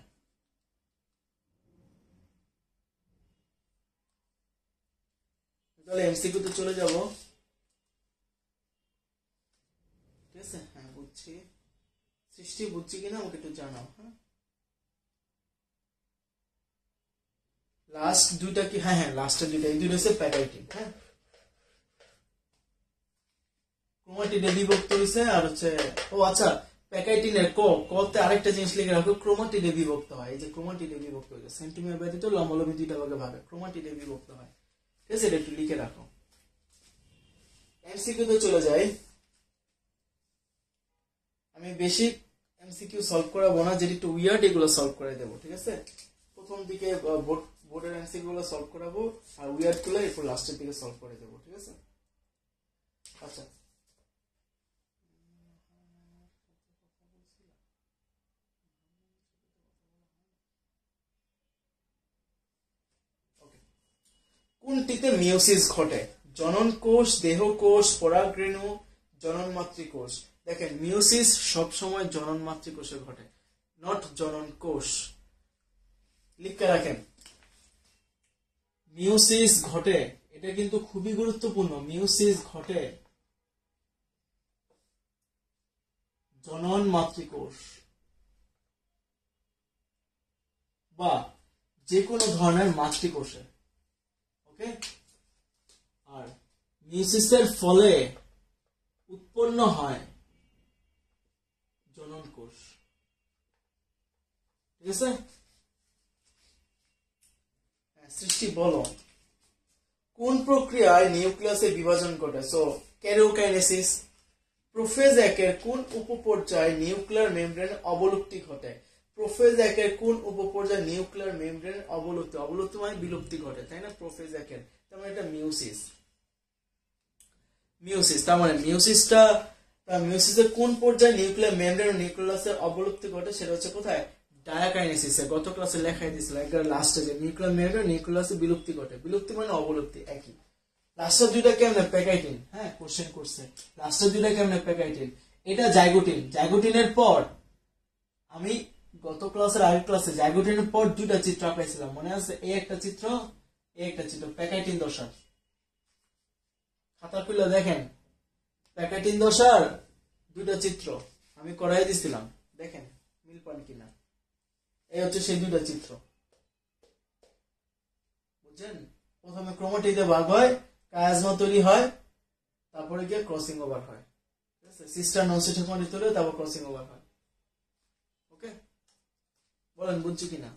তাহলে এমসিকিউ তে চলে যাব। ঠিক আছে, হ্যাঁ বুঝছি। সৃষ্টি বুঝছি কিনা আমাকে একটু জানাও। হ্যাঁ, লাস্ট দুইটা কি? হ্যাঁ হ্যাঁ, লাস্টের দুইটা, এই দুইটা হচ্ছে প্যাকেটিন। হ্যাঁ, ক্রোমাটিডে বিভক্ত হয়েছে আর হচ্ছে, ও আচ্ছা, প্যাকাইটিনের কতে আরেকটা জিনিস লিখে রাখো, ক্রোমাটিডে বিভক্ত হয়। এই যে ক্রোমাটিডে বিভক্ত হয়েছে, সেন্টিমিটার ব্যতীত লম্বলম্বী দুইটা ভাগে ভাগে ক্রোমাটিডে বিভক্ত হয়। ঠিক আছে, এটা একটু লিখে রাখো। এমসিকিউ তে চলে যাই। আমি বেশি এমসিকিউ সলভ করাবো না, যেটি একটু উইয়ার্ড এগুলো সলভ করে দেবো। ঠিক আছে, প্রথম দিকে বোর্ডের এমসিকিউ গুলো সলভ করাবো, আর উইয়ার্ড গুলো এরপর লাস্টের দিকে সলভ করে দেবো। ঠিক আছে, আচ্ছা। কোনটিতে মিওসিস ঘটে? জনন কোষ, দেহ কোষ, পরাগরেণু, জনন মাতৃকোষ। দেখেন, মিওসিস সবসময় জনন মাতৃকোষে ঘটে, নট জনন কোষ। লিখে রাখেন, মিওসিস ঘটে, এটা কিন্তু খুবই গুরুত্বপূর্ণ। মিওসিস ঘটে জনন মাতৃকোষ বা যে কোনো ধরনের মাতৃকোষে। ওকে, আর মিওসিসের ফলে উৎপন্ন হয় জনন কোষ। ঠিক আছে, সৃষ্টি বলো, কোন প্রক্রিয়ায় নিউক্লিয়াসের বিভাজন ঘটে? So karyokinesis. প্রোফেজ একের কোন উপপর্যায়ে নিউক্লিয়ার মেমব্রেন অবলুপ্তি ঘটে? প্রোফেজ একের কোন উপপর্যায়ে নিউক্লিয়ার মেমব্রেন অবলুপ্তি, অবলুপ্তি মানে বিলুপ্তি ঘটে, তাই না? প্রোফেজ একের, তার মানে এটা মিওসিস। মিওসিস তার মানে মিওসিসের কোন পর্যায়ে নিউক্লিয়ার মেমব্রেন ও নিউক্লিয়াসের অবলুপ্তি ঘটে, সেটা হচ্ছে কোথায়? ডায়াকাইনেসিসে। গত ক্লাসে লেখাই দিয়েছিল একবার লাস্টে, যে নিউক্লিয়ার মেমব্রেন নিউক্লিয়াসের বিলুপ্তি ঘটে। বিলুপ্তি মানে অবলুপ্তি, একই। লাস্টের দুইটা কেমনে? প্যাকাইটিন। হ্যাঁ, কোশ্চেন করছে লাস্টের দুইটা কেমনে? প্যাকাইটিন। এটা জাইগোটিন। জাইগোটিনের পর আমি গত ক্লাসের আগের ক্লাসে জাইগোটিনের পর দুইটা চিত্র আঁকাইছিলাম, মনে আছে? এই একটা চিত্র, এই একটা চিত্র, প্যাকাইটিন দশা। খাতা খুলে দেখেন, প্যাকাইটিন দশার দুইটা চিত্র আমি করাই দিছিলাম, দেখেন মিল পান কিনা। এই হচ্ছে সেই দুইটা চিত্র, বুঝছেন? প্রথমে ক্রোমাটিডে ভাগ হয়, কায়াজমা তৈরি হয়, তারপরে গিয়ে ক্রসিং ওভার হয়। ঠিক আছে, সিস্টার নন সিস্টার ক্রোমাটিড তৈরি হয়, তারপর ক্রসিং ওভার হয়। ওকে, বলেন বুঝছি কিনা?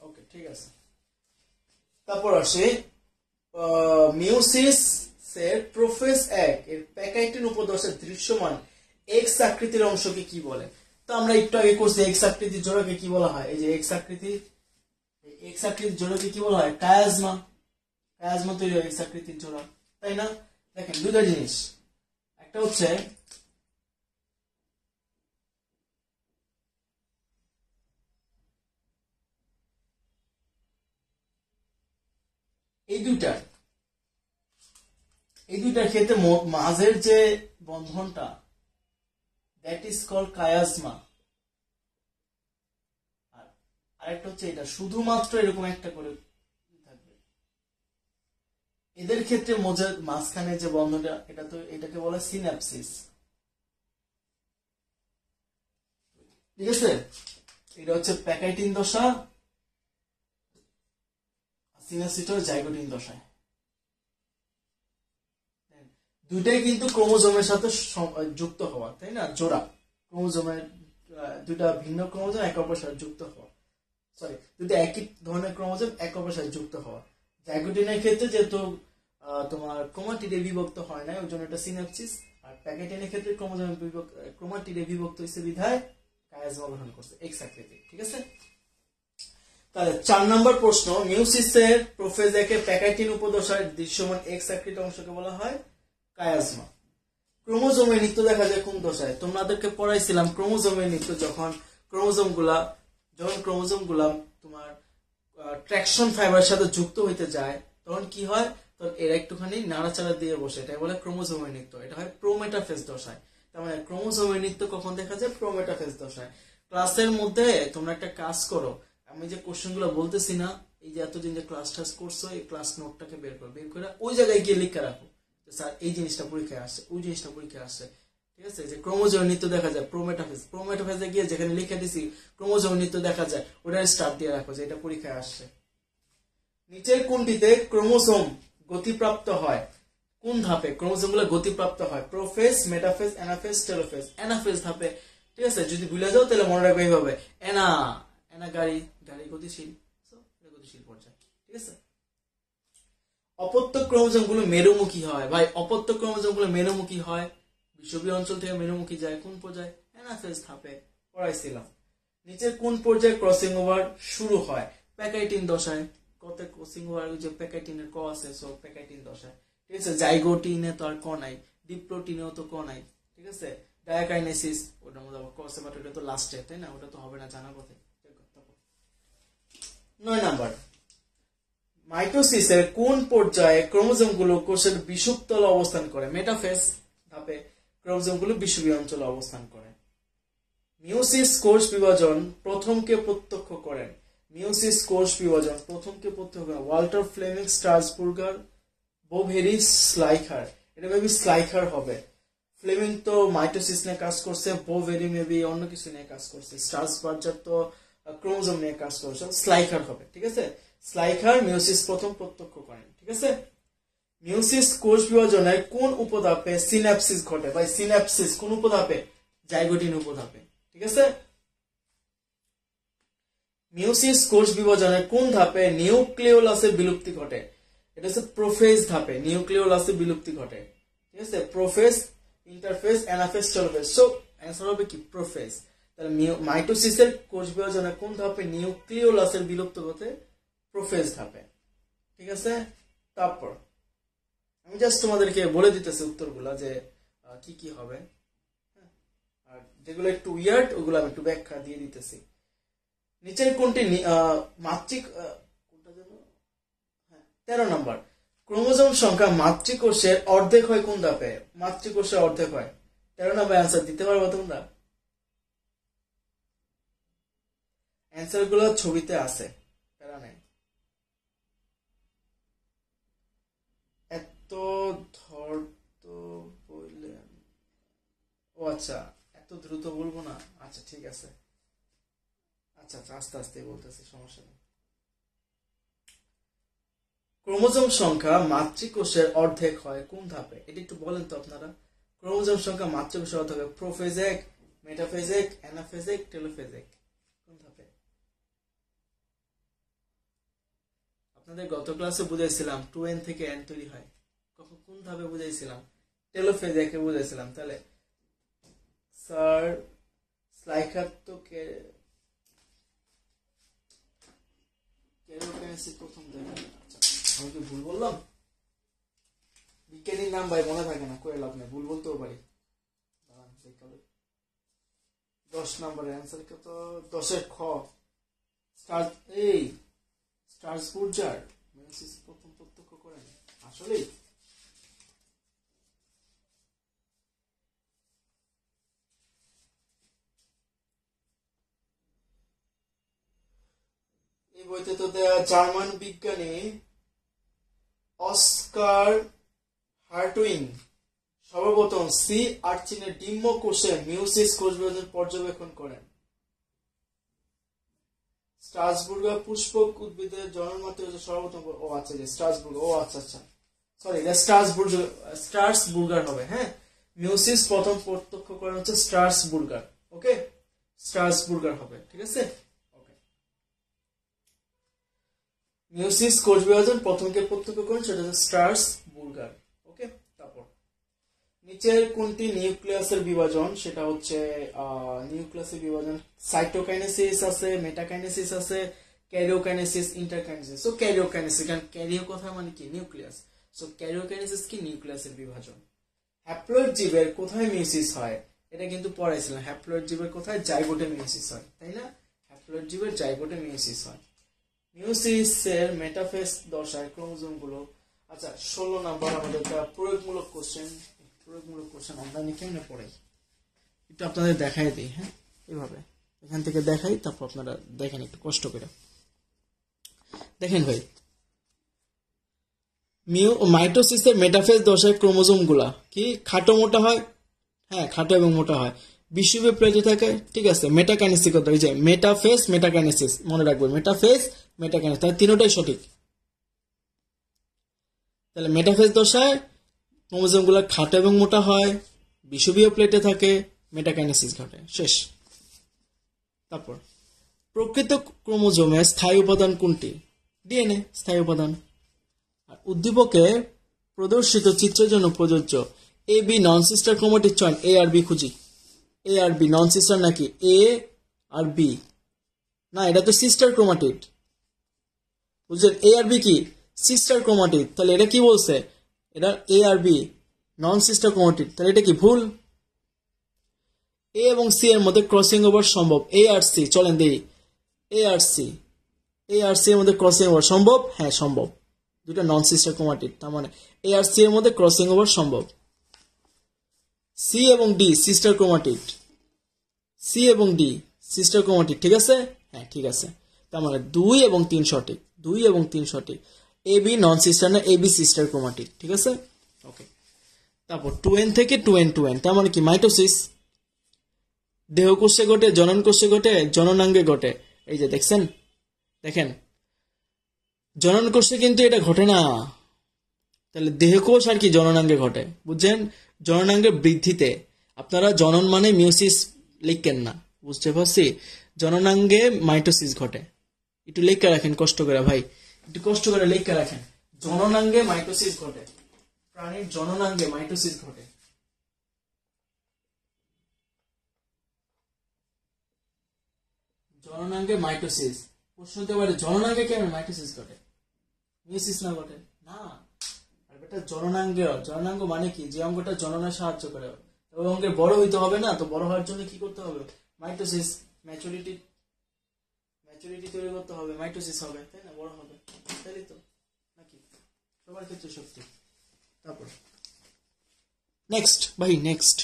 ওকে, ঠিক আছে। তারপর আসে মিওসিস এর প্রোফেজ এক এর প্যাকাইটিন উপদশের দৃশ্যমান এক্স আকৃতির অংশকে কি বলে? তো আমরা একটু আগে করছি, এক্স আকৃতির জোড়াকে কি বলা হয়? এই যে এক্স আকৃতির জোড়াকে কি বলা হয়? কায়াজমা। কায়াজমা তৈরি হয় এক্স আকৃতির জোড়া, তাই না? দেখেন দুটা জিনিস, একটা হচ্ছে এই দুইটার ক্ষেত্রে মাঝের যে বন্ধনটা, দ্যাট ইজ কল্ড কায়াজমা। আর আরেকটা হচ্ছে এটা, শুধুমাত্র এরকম একটা করে থাকবে। এদের ক্ষেত্রে মাঝখানে যে বন্ধনটা, এটাকে বলে সিনাপসিস। ঠিক আছে, এটা হচ্ছে প্যাকাইটিন দশা, সিনাপসিস জাইগোটিন দশায়। দুইটাই কিন্তু ক্রোমোজোমের সাথে যুক্ত হওয়া, তাই না? জোড়া ক্রোমোজোমের, দুইটা ভিন্ন ক্রোমোজোম একে অপরের সাথে যুক্ত হওয়া, সরি, দুইটা একই ধরনের ক্রোমোজোম একে অপরের সাথে যুক্ত হওয়া। জাইগোটিনের ক্ষেত্রে যেহেতু তোমার ক্রোমাটিডে বিভক্ত হয় না, ওই জন্য এটা সিনাপসিস। আর প্যাকেটিনের ক্ষেত্রে ক্রোমাটিডে বিভক্ত হয়েছে বিধায় কায়াজমা গঠন করছে এক্স আকৃতি। ঠিক আছে, তাহলে 4 নম্বর প্রশ্ন, মিউসিসের প্রোফেজেকে প্যাকেটিন উপদশায় দৃশ্যমান এক্স আকৃতি অংশকে বলা হয় কায়াজমা। ক্রোমোজোমের নৃত্য দেখা যায় কোন দশায়? তোমাদেরকে পড়াইছিলাম ক্রোমোজোমের নৃত্য যখন ক্রোমোজোম গুলা তোমার ট্র্যাকশন ফাইবারের সাথে যুক্ত হইতে যায় তখন কি হয়, তখন এরা একটুখানি নাড়াচাড়া দিয়ে বসে, এটাই বলে ক্রোমোজোমের নৃত্য। এটা হয় প্রোমেটাফেজ দশায়। তার মানে ক্রোমোজোমের নৃত্য কখন দেখা যায়? প্রোমেটাফেজ দশায়। ক্লাসের মধ্যে তোমরা একটা কাজ করো, আমি যে কোশ্চেন গুলো বলতেছি না, এই যে এতদিন যে ক্লাস টাস করছো, এই ক্লাস নোটটাকে বের করে ওই জায়গায় গিয়ে লিখে রাখো, স্যার এই জিনিসটা পরীক্ষায় আসছে, ওই জিনিসটা পরীক্ষায় আসছে। ঠিক আছে, যে ক্রোমোজোমের নৃত্য দেখা যায় প্রোমেটাফেজে গিয়ে যেখানে লিখে দিছি ক্রোমোজোমের নৃত্য দেখা যায়, ওটা স্টার্ট দিয়ে রাখো যে এটা পরীক্ষায় আসছে। নিচের কোনটিতে ক্রোমোজোম গতিপ্রাপ্ত হয়? কোন ধাপে ক্রোমোজোম গুলো গতিপ্রাপ্ত হয়? Prophase, metaphase, anaphase, telophase. Anaphase ধাপে। ঠিক আছে, যদি ভুলে যাও তাহলে মনে রাখবে এইভাবে, এনা গাড়ি গতিশীল, গতিশীল পর্যায়ে। ঠিক আছে, অপত্য ক্রোমোজোম গুলো মেরুমুখী হয়। ভাই অপত্য ক্রোমোজোম গুলো মেরুমুখী হয়, বিষুবীয় অঞ্চল থেকে মেরুমুখী যায় কোন পর্যায়ে? অ্যানাফেজ ধাপে, পড়াইছিলাম। নিচের কোন পর্যায়ে ক্রসিং ওভার শুরু হয়? প্যাকাইটিন দশায়। কত ক্রসিং ওভার? যে প্যাকাইটিনের ক আছে, সো প্যাকাইটিন দশায়। ঠিক আছে, জাইগোটিনে তো আর ক নাই, ডিপ্লোটিনেও তো ক নাই। ঠিক আছে, ডায়াকাইনেসিস ওটার মধ্যে আবার ক আছে, বাট ওটা তো লাস্টে, তাই না? ওটা তো হবে না জানার কথা। 9 নাম্বার, মাইটোসিসের কোন পর্যায়ে ক্রোমোজোম গুলো কোষের বিষুবতলে অবস্থান করে? মেটাফেজ ধাপে ক্রোমোজোম গুলো বিষুবীয় অঞ্চলে অবস্থান করে। মিওসিস কোষ বিভাজন প্রথমকে প্রত্যক্ষ করেন? মিওসিস কোষ বিভাজন প্রথমকে প্রত্যক্ষ করেন ওয়াল্টার ফ্লেমিং, স্ট্রাসবুর্গার, বোভেরি, স্লাইখার। এটা মেবি স্লাইখার হবে। ফ্লেমিং তো মাইটোসিস নিয়ে কাজ করছে, বোভেরি মেবি অন্য কিছু নিয়ে কাজ করছে, স্ট্রাসবার্গার তো ক্রোমোজোম নিয়ে কাজ করছে, স্লাইখার হবে। ঠিক আছে, স্লাইখার মিওসিস প্রথম প্রত্যক্ষ করেন। ঠিক আছে, মিওসিস কোষ বিভাজনের কোন উপধাপে সিন্যাপসিস ঘটে? ভাই সিন্যাপসিস কোন উপধাপে? জাইগোটিন উপধাপে। ঠিক আছে, মিওসিস কোষ বিভাজনের কোন ধাপে নিউক্লিওলাসের বিলুপ্তি ঘটে? এটা হচ্ছে প্রোফেজ ধাপে নিউক্লিওলাসের বিলুপ্তি ঘটে। ঠিক আছে, prophase, interphase, anaphase, telophase. So answer হবে কি? প্রোফেজ। তাহলে মাইটোসিসের কোষ বিভাজনের কোন ধাপে নিউক্লিওলাসের বিলুপ্ত ঘটে? প্রোফেজ ধাপে। ঠিক আছে, তারপর আমি জাস্ট তোমাদেরকে বলে দিতেছি উত্তরগুলা যে কি কি হবে, আর যেগুলো একটু উইয়ার্ড ওগুলো আমি একটু ব্যাখ্যা দিয়ে দিতেছি। নিচের কোনটি মাতৃক কোনটা যেন 13 নম্বর, ক্রোমোজোম সংখ্যা মাতৃকোষের অর্ধেক হয় কোন ধাপে? মাতৃকোষের অর্ধেক হয় 13 নম্বর। অ্যান্সার দিতে পারবো তোমরা? অ্যান্সার গুলো ছবিতে আছে, প্যারা নাই। এত ধর তো বললেন, ও আচ্ছা এত দ্রুত বলবো না, আচ্ছা ঠিক আছে, আচ্ছা আস্তে আস্তে বলতেছি, সমস্যা নেই। ক্রোমোজোম সংখ্যা মাতৃকোষের অর্ধেক হয় কোন ধাপে? এটা একটু বলেন তো আপনারা। ক্রোমোজোম সংখ্যা মাতৃকোষের অর্ধেক হয় প্রোফেজেক, মেটাফেজেক, অ্যানাফেজেক, টেলোফেজেক। কোন ধাপে? আপনাদের গত ক্লাসে বুঝাইছিলাম 2n থেকে n তৈরি হয়, কখন কোন ধাপে বুঝাইছিলাম? টেলোফেজেকে বুঝাইছিলাম। তাহলে স্যার স্লাইখার তো প্রথম দেখা, আমি কি ভুল বললাম? বিজ্ঞানীর নাম ভাই মনে থাকে না, করে লাভ নেই, ভুল বলতেও পারি। 10 নম্বরের অ্যান্সার কত? 10-এর খ, স্ট্রাসবুর্গার প্রথম প্রত্যক্ষ করেন আসলেই। এই বইতে তো দেয়া জার্মান বিজ্ঞানী অস্কার হার্টউইং সর্বপ্রথম সি আর্চিনের ডিম্ব কোষে মিওসিস কোষ বিভাজন পর্যবেক্ষণ করেন। স্ট্রাসবুর্গার পুষ্পক উদ্ভিদের জন্মমাত্র সর্বপ্রথম, ও আচ্ছা যে স্ট্রাসবুর্গার, ও আচ্ছা আচ্ছা সরি, স্ট্রাসবুর্গার হবে। হ্যাঁ, মিওসিস প্রথম প্রত্যক্ষ করেন হচ্ছে স্ট্রাসবুর্গার। ওকে, স্ট্রাসবুর্গার হবে। ঠিক আছে, মিওসিস কোষ বিভাজন প্রথমকে প্রত্যক্ষ করেন সেটা হচ্ছে স্ট্রাসবুর্গার। ওকে, তারপর নিচের কোনটি নিউক্লিয়াসের বিভাজন? সেটা হচ্ছে নিউক্লিয়াসের বিভাজন সাইটোকাইনেসিস আছে, মেটাকাইনেসিস আছে, ক্যারিওকাইনেসিস, ইন্টারকাইনেসিস। সো ক্যারিওকাইনেসিস, কারণ ক্যারিও কথা মানে কি নিউক্লিয়াস। সো ক্যারিওকাইনেসিস কি নিউক্লিয়াসের বিভাজন। হ্যাপ্লয়েড জীবের কোথায় মিউসিস হয়? এটা কিন্তু পড়াইছিলাম। হ্যাপ্লয়েড জীবের কোথায়? জাইগোটে মিউসিস হয়, তাই না? হ্যাপ্লয়েড জীবের জাইগোটে মিউসিস হয়। মিউসিসের মেটাফেজ দশায় ক্রোমোজোম গুলো। আচ্ছা 16 নাম্বার আমাদের প্রয়োগমূলক কোশ্চেন। প্রয়োগমূলক কোশ্চেন আমরা কেমনে পড়াই একটু আপনাদের দেখাই দিই। হ্যাঁ, এভাবে এখান থেকে দেখাই, তারপর আপনারা দেখেন একটু কষ্ট করে দেখেন ভাই। মাইটোসিসের মেটাফেজ দশায় ক্রোমোজোম গুলা কি খাটো মোটা হয়? হ্যাঁ, খাটো এবং মোটা হয়। বিষুবীয় প্লেটে থাকে, ঠিক আছে। মেটাকাইনেসিস কথা, এই যে মেটাফেজ মেটাকাইনেসিস মনে রাখবেন, মেটাফেজ মেটাকাইনেসিস, তাহলে তিনটাই সঠিক। তাহলে মেটাফেজ দশায় ক্রোমোজোম গুলা খাটো এবং মোটা হয়, বিষুবীয় প্লেটে থাকে, মেটাকাইনেসিস ঘটে। শেষ। তারপর প্রকৃত ক্রোমোজোমের স্থায়ী উপাদান কোনটি? ডিএনএ স্থায়ী উপাদান। আর উদ্দীপকে প্রদর্শিত চিত্রের জন্য প্রযোজ্য A B non sister chromatid চয়ন। এ আর বি খুঁজি। এ আর বি নন সিস্টার নাকি? এ আর বি না, এটা তো সিস্টার ক্রোমাটিড, বুঝলেন? এ আর বি কি সিস্টার ক্রোমাটিড, তাহলে এটা কি বলছে? এটা এ আর বি নন সিস্টার ক্রোমাটিড, তাহলে এটা কি ভুল? এ এবং সি এর মধ্যে ক্রসিং ওভার সম্ভব। এ আর সি, চলেন দেই। এ আর সি, এ আর সি এর মধ্যে ক্রসিং ওভার সম্ভব? হ্যাঁ সম্ভব, দুটা নন সিস্টার ক্রোমাটিড, তার মানে এ আর সি এর মধ্যে ক্রসিং ওভার সম্ভব। সি এবং ডি সিস্টার ক্রোমাটিড, সি এবং ডি সিস্টার ক্রোমাটিড, ঠিক আছে? হ্যাঁ ঠিক আছে, তার মানে 2 এবং 3 সঠিক, 2 এবং 3 সঠিক। এ বি নন সিস্টার না, এ বি সিস্টার ক্রোমাটিড, ঠিক আছে? ওকে। তারপর 2n থেকে 2n, তার মানে কি মাইটোসিস দেহকোষে ঘটে, জনন কোষে ঘটে, জননাঙ্গে ঘটে। এই যে দেখছেন, দেখেন জনন কোষে কিন্তু এটা ঘটে না, তাহলে দেহকোষ আর কি জননাঙ্গে ঘটে, বুঝছেন? জননাঙ্গের বৃদ্ধিতে। আপনারা জনন মানে মিউসিস লিখেন না, বুঝতে পারছি? জননাঙ্গে মাইটোসিস ঘটে। একটু লেখা রাখেন কষ্ট করে ভাই, একটু কষ্ট করে লেখা রাখেন। জননাঙ্গে মাইটোসিস ঘটে, প্রাণীর জননাঙ্গে মাইটোসিস ঘটে। জননাঙ্গে মাইটোসিস। প্রশ্ন হতে পারে জননাঙ্গে কেন মাইটোসিস ঘটে, মিউসিস না ঘটে? না, আর এটা জননাঙ্গ। জননাঙ্গ মানে কি? যে অঙ্গটা জননে সাহায্য করে। ওই অঙ্গের বড় হইতে হবে না, তো বড় হওয়ার জন্য কি করতে হবে? মাইটোসিস, ম্যাচুরিটি তৈরি করতে হবে, মাইটোসিস হবে, তাই না? বড় হবে, তাই তো নাকি? সবার ক্ষেত্রে সত্যি। তারপর নেক্সট ভাই, নেক্সট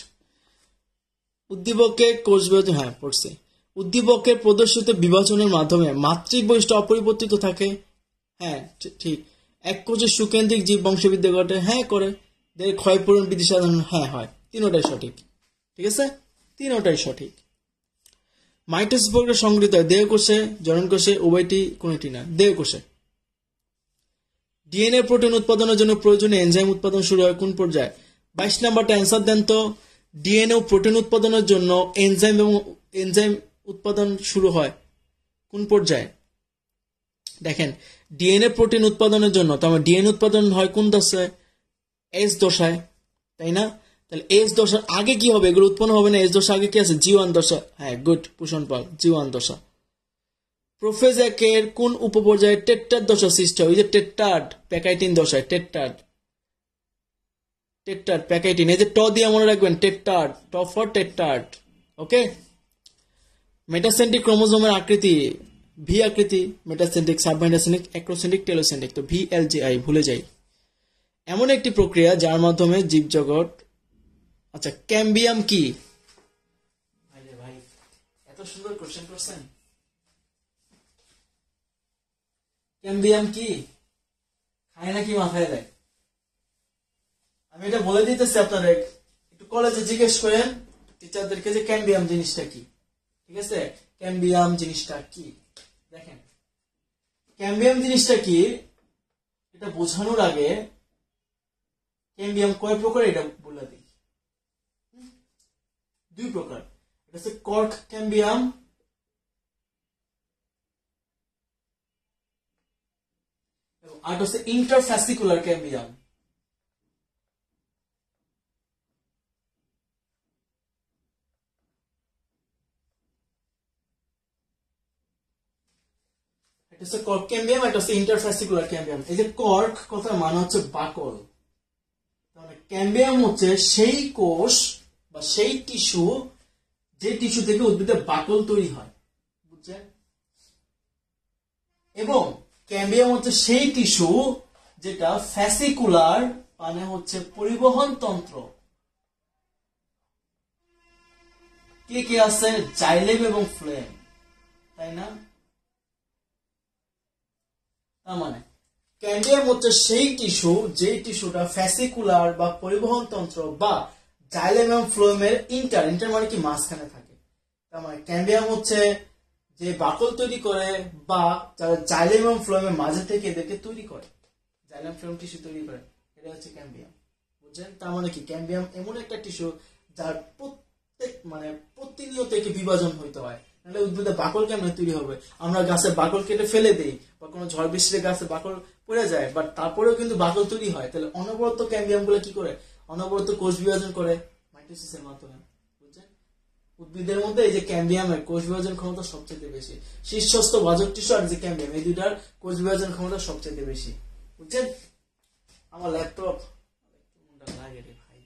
উদ্দীপকে কোষ বিভাজন। হ্যাঁ পড়ছি। উদ্দীপকের প্রদর্শিত বিভাজনের মাধ্যমে মাতৃক বৈশিষ্ট্য অপরিবর্তিত থাকে। হ্যাঁ ঠিক। এক কোষে সুকেন্দ্রিক জীব বংশবৃদ্ধি ঘটে। হ্যাঁ করে। দেহের ক্ষয়পূরণ বৃদ্ধি সাধন। হ্যাঁ হয়। তিনোটাই সঠিক, ঠিক আছে? তিনোটাই সঠিক। মাইটোসিস প্রক্রিয়া সংঘটিত হয় দেহকোষে, জনন কোষে, উভয়টি কোনটি না, দেহকোষে। ডিএনএ প্রোটিন উৎপাদনের জন্য প্রয়োজনীয় এনজাইম উৎপাদন শুরু হয় কোন পর্যায়ে? 22 নাম্বারটা অ্যান্সার দেন তো। ডিএনএ প্রোটিন উৎপাদনের জন্য এনজাইম উৎপাদন শুরু হয় কোন পর্যায়ে? দেখেন, ডিএনএ প্রোটিন উৎপাদনের জন্য, তার ডিএনএ উৎপাদন হয় কোন দশায়? এস দশায়, তাই না? তাহলে এস দশার আগে কি হবে? এগুলো উৎপন্ন হবে না। এস দশা আগে কি আছে? জি1 দশা। হ্যাঁ গুড, ভূষণ পাল, জি1 দশা। প্রোফেজ একের কোন উপপর্যায়ে টেট্টার্ড দশা সৃষ্টি হয়? ওই যে টেট্টার্ড প্যাকাইটিন দশায়, টেট্টার্ড প্যাকাইটিন। এই যে ট দিয়ে মনে রাখবেন, টেট্টার্ড, ট ফর টেট্টার্ড। ওকে। মেটাসেন্ট্রিক ক্রোমোজোমের আকৃতি ভি আকৃতি, মেটাসেন্ট্রিক, সাবমেটাসেন্ট্রিক, অ্যাক্রোসেন্ট্রিক, টেলোসেন্ট্রিক। তো VLGI ভুলে যাই। এমন একটি প্রক্রিয়া যার মাধ্যমে জীবজগৎ। আচ্ছা ক্যাম্বিয়াম কি? ভাই এত সুন্দর কোশ্চেন করছেন। ক্যাম্বিয়াম কি? খায় নাকি মাথায় দেয়? আমি এটা বলে দিতেছি আপনারা, একটু কলেজে জিজ্ঞেস করেন টিচারদেরকে যে ক্যাম্বিয়াম জিনিসটা কি, ঠিক আছে? ক্যাম্বিয়াম জিনিসটা কি? দেখেন ক্যাম্বিয়াম জিনিসটা কি এটা বোঝানোর আগে ক্যাম্বিয়াম কয় প্রকার এটা বলে দিই। 2 প্রকার। এটা হচ্ছে কর্ক ক্যাম্বিয়াম এবং আর হচ্ছে ইন্টারফ্যাসিকুলার ক্যাম্বিয়াম। এটা হচ্ছে কর্ক ক্যাম্বিয়াম, এটা হচ্ছে ইন্টারফ্যাসিকুলার ক্যাম্বিয়াম। এই যে কর্ক কথার মানে হচ্ছে বাকল, তাহলে ক্যাম্বিয়াম হচ্ছে সেই কোষ বা সেই টিস্যু যে টিস্যু থেকে উদ্ভিদের বাকল তৈরি হয়, বুঝছেন? এবং ক্যাম্বিয়াম হচ্ছে সেই টিস্যু যেটা ফ্যাসিকুলার, মানে হচ্ছে পরিবহন তন্ত্র। কে কে আছে? জাইলেম এবং ফ্লোয়েম, তাই না? তার মানে ক্যাম্বিয়াম হচ্ছে সেই টিস্যু যে টিস্যুটা ফ্যাসিকুলার বা পরিবহন তন্ত্র বা জাইলেম এবং ফ্লোয়েমের ইন্টার মানে কি মাঝখানে থাকে। তার মানে ক্যাম্বিয়াম হচ্ছে যে বাকল তৈরি করে বা যারা জাইলেম এবং ফ্লোয়েমের মাঝে থেকে এদেরকে তৈরি করে, জাইলেম ফ্লোয়েম টিস্যু তৈরি করে, এটা হচ্ছে ক্যাম্বিয়াম, বুঝছেন? তার মানে কি ক্যাম্বিয়াম এমন একটা টিস্যু যার প্রতিনিয়ত একে বিভাজন হইতে হয়, নাহলে উদ্ভিদের বাকল কেমন তৈরি হবে? আমরা গাছের বাকল কেটে ফেলে দেই বা কোনো ঝড় বৃষ্টিতে গাছে বাকল পড়ে যায়, বাট তারপরেও কিন্তু বাকল তৈরি হয়। তাহলে অনবরত ক্যাম্বিয়াম গুলো কি করে? অনবরত কোষ বিভাজন করে মাইটোসিসের মাধ্যমে, বুঝছেন? উদ্ভিদের মধ্যে এই যে ক্যাম্বিয়ামের কোষ বিভাজন ক্ষমতা সবচেয়ে বেশি। শীর্ষস্থ ভাজক টিস্যু আর যে ক্যাম্বিয়াম, এই দুইটার কোষ বিভাজন ক্ষমতা সবচেয়ে বেশি, বুঝছেন? আমার ল্যাপটপ লাগে রে ভাই।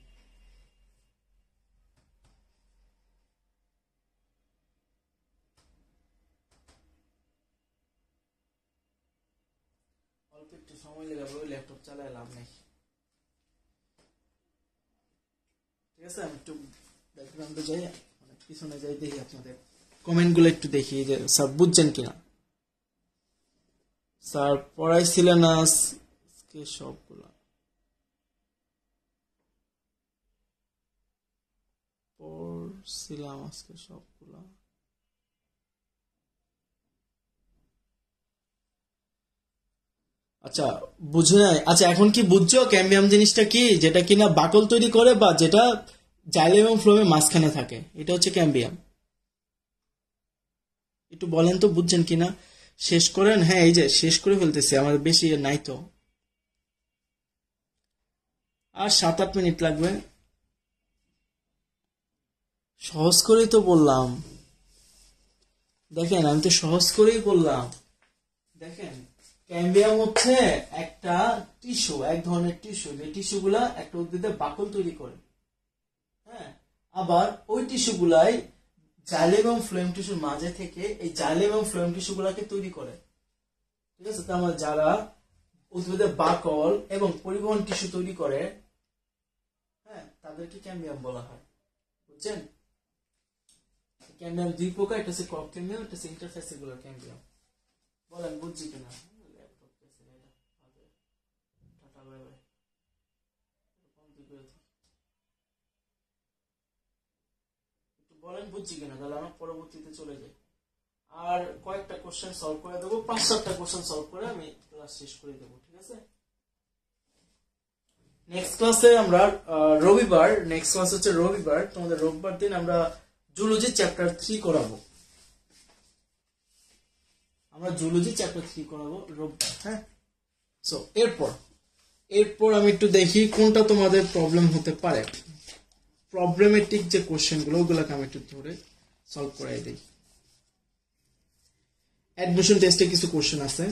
অল্প একটু সময় লেগে ওই ল্যাপটপ চালায় লাভ নেই, ঠিক আছে? আমি একটু ব্যাকগ্রাউন্ডে যাই, পিছনে যাই, দেখি আপনাদের কমেন্ট গুলো একটু দেখি যে স্যার বুঝছেন কিনা। স্যার পড়াইছিলেন আজকে সবগুলা? পড়ছিলাম আজকে সবগুলা। আচ্ছা, বুঝে নাই। আচ্ছা, এখন কি বুঝছো ক্যাম্বিয়াম জিনিসটা কি? যেটা কিনা বাকল তৈরি করে বা যেটা জাইলেম এবং ফ্লোয়েমের মাঝখানে থাকে, এটা হচ্ছে ক্যাম্বিয়াম। একটু বলেন তো বুঝছেন কিনা, শেষ করেন। হ্যাঁ, এই যে শেষ করে ফেলতেছি, আমার বেশি নাই তো, আর 7-8 মিনিট লাগবে। সহজ করেই তো বললাম, দেখেন আমি তো সহজ করেই বললাম। দেখেন, ক্যাম্বিয়াম হচ্ছে একটা টিস্যু, এক ধরনের টিস্যু, যে টিস্যু গুলা একটা উদ্ভিদের বাকল তৈরি করে। হ্যাঁ, আবার ওই টিস্যু গুলাই জাইলেম এবং ফ্লোয়েম টিস্যুর মাঝে থেকে এই জাইলেম এবং ফ্লোয়েম টিস্যু গুলাকে তৈরি করে, ঠিক আছে? তার মানে যারা উদ্ভিদের বাকল এবং পরিবহন টিস্যু তৈরি করে, হ্যাঁ, তাদেরকে ক্যাম্বিয়াম বলা হয়, বুঝছেন? ক্যাম্বিয়াম দুই প্রকার, একটা হচ্ছে কর্ক ক্যাম্বিয়াম, একটা হচ্ছে ইন্টারফ্যাসিকুলার ক্যাম্বিয়াম। বলেন বুঝছি কিনা? বলেন বুঝছি কিনা, তাহলে আমরা পরবর্তীতে চলে যাই। আর কয়েকটা কোশ্চেন সলভ করে দেবো, 5-7টা কোশ্চেন সলভ করে আমি ক্লাস শেষ করে দেবো, ঠিক আছে? নেক্সট ক্লাসে আমরা রবিবার, নেক্সট ক্লাস হচ্ছে রবিবার, তোমাদের রোববার দিন আমরা জুলজি চ্যাপ্টার 3 করাবো। আমরা জুলজি চ্যাপ্টার 3 করাবো রোববার, হ্যাঁ? সো এরপর আমি একটু দেখি কোনটা তোমাদের প্রবলেম হতে পারে। প্রবলেমেটিক যে কোশ্চেন গুলো, ওগুলোকে আমি একটু ধরে সলভ করাই দিই। অ্যাডমিশন টেস্টে কিছু কোশ্চেন আছে।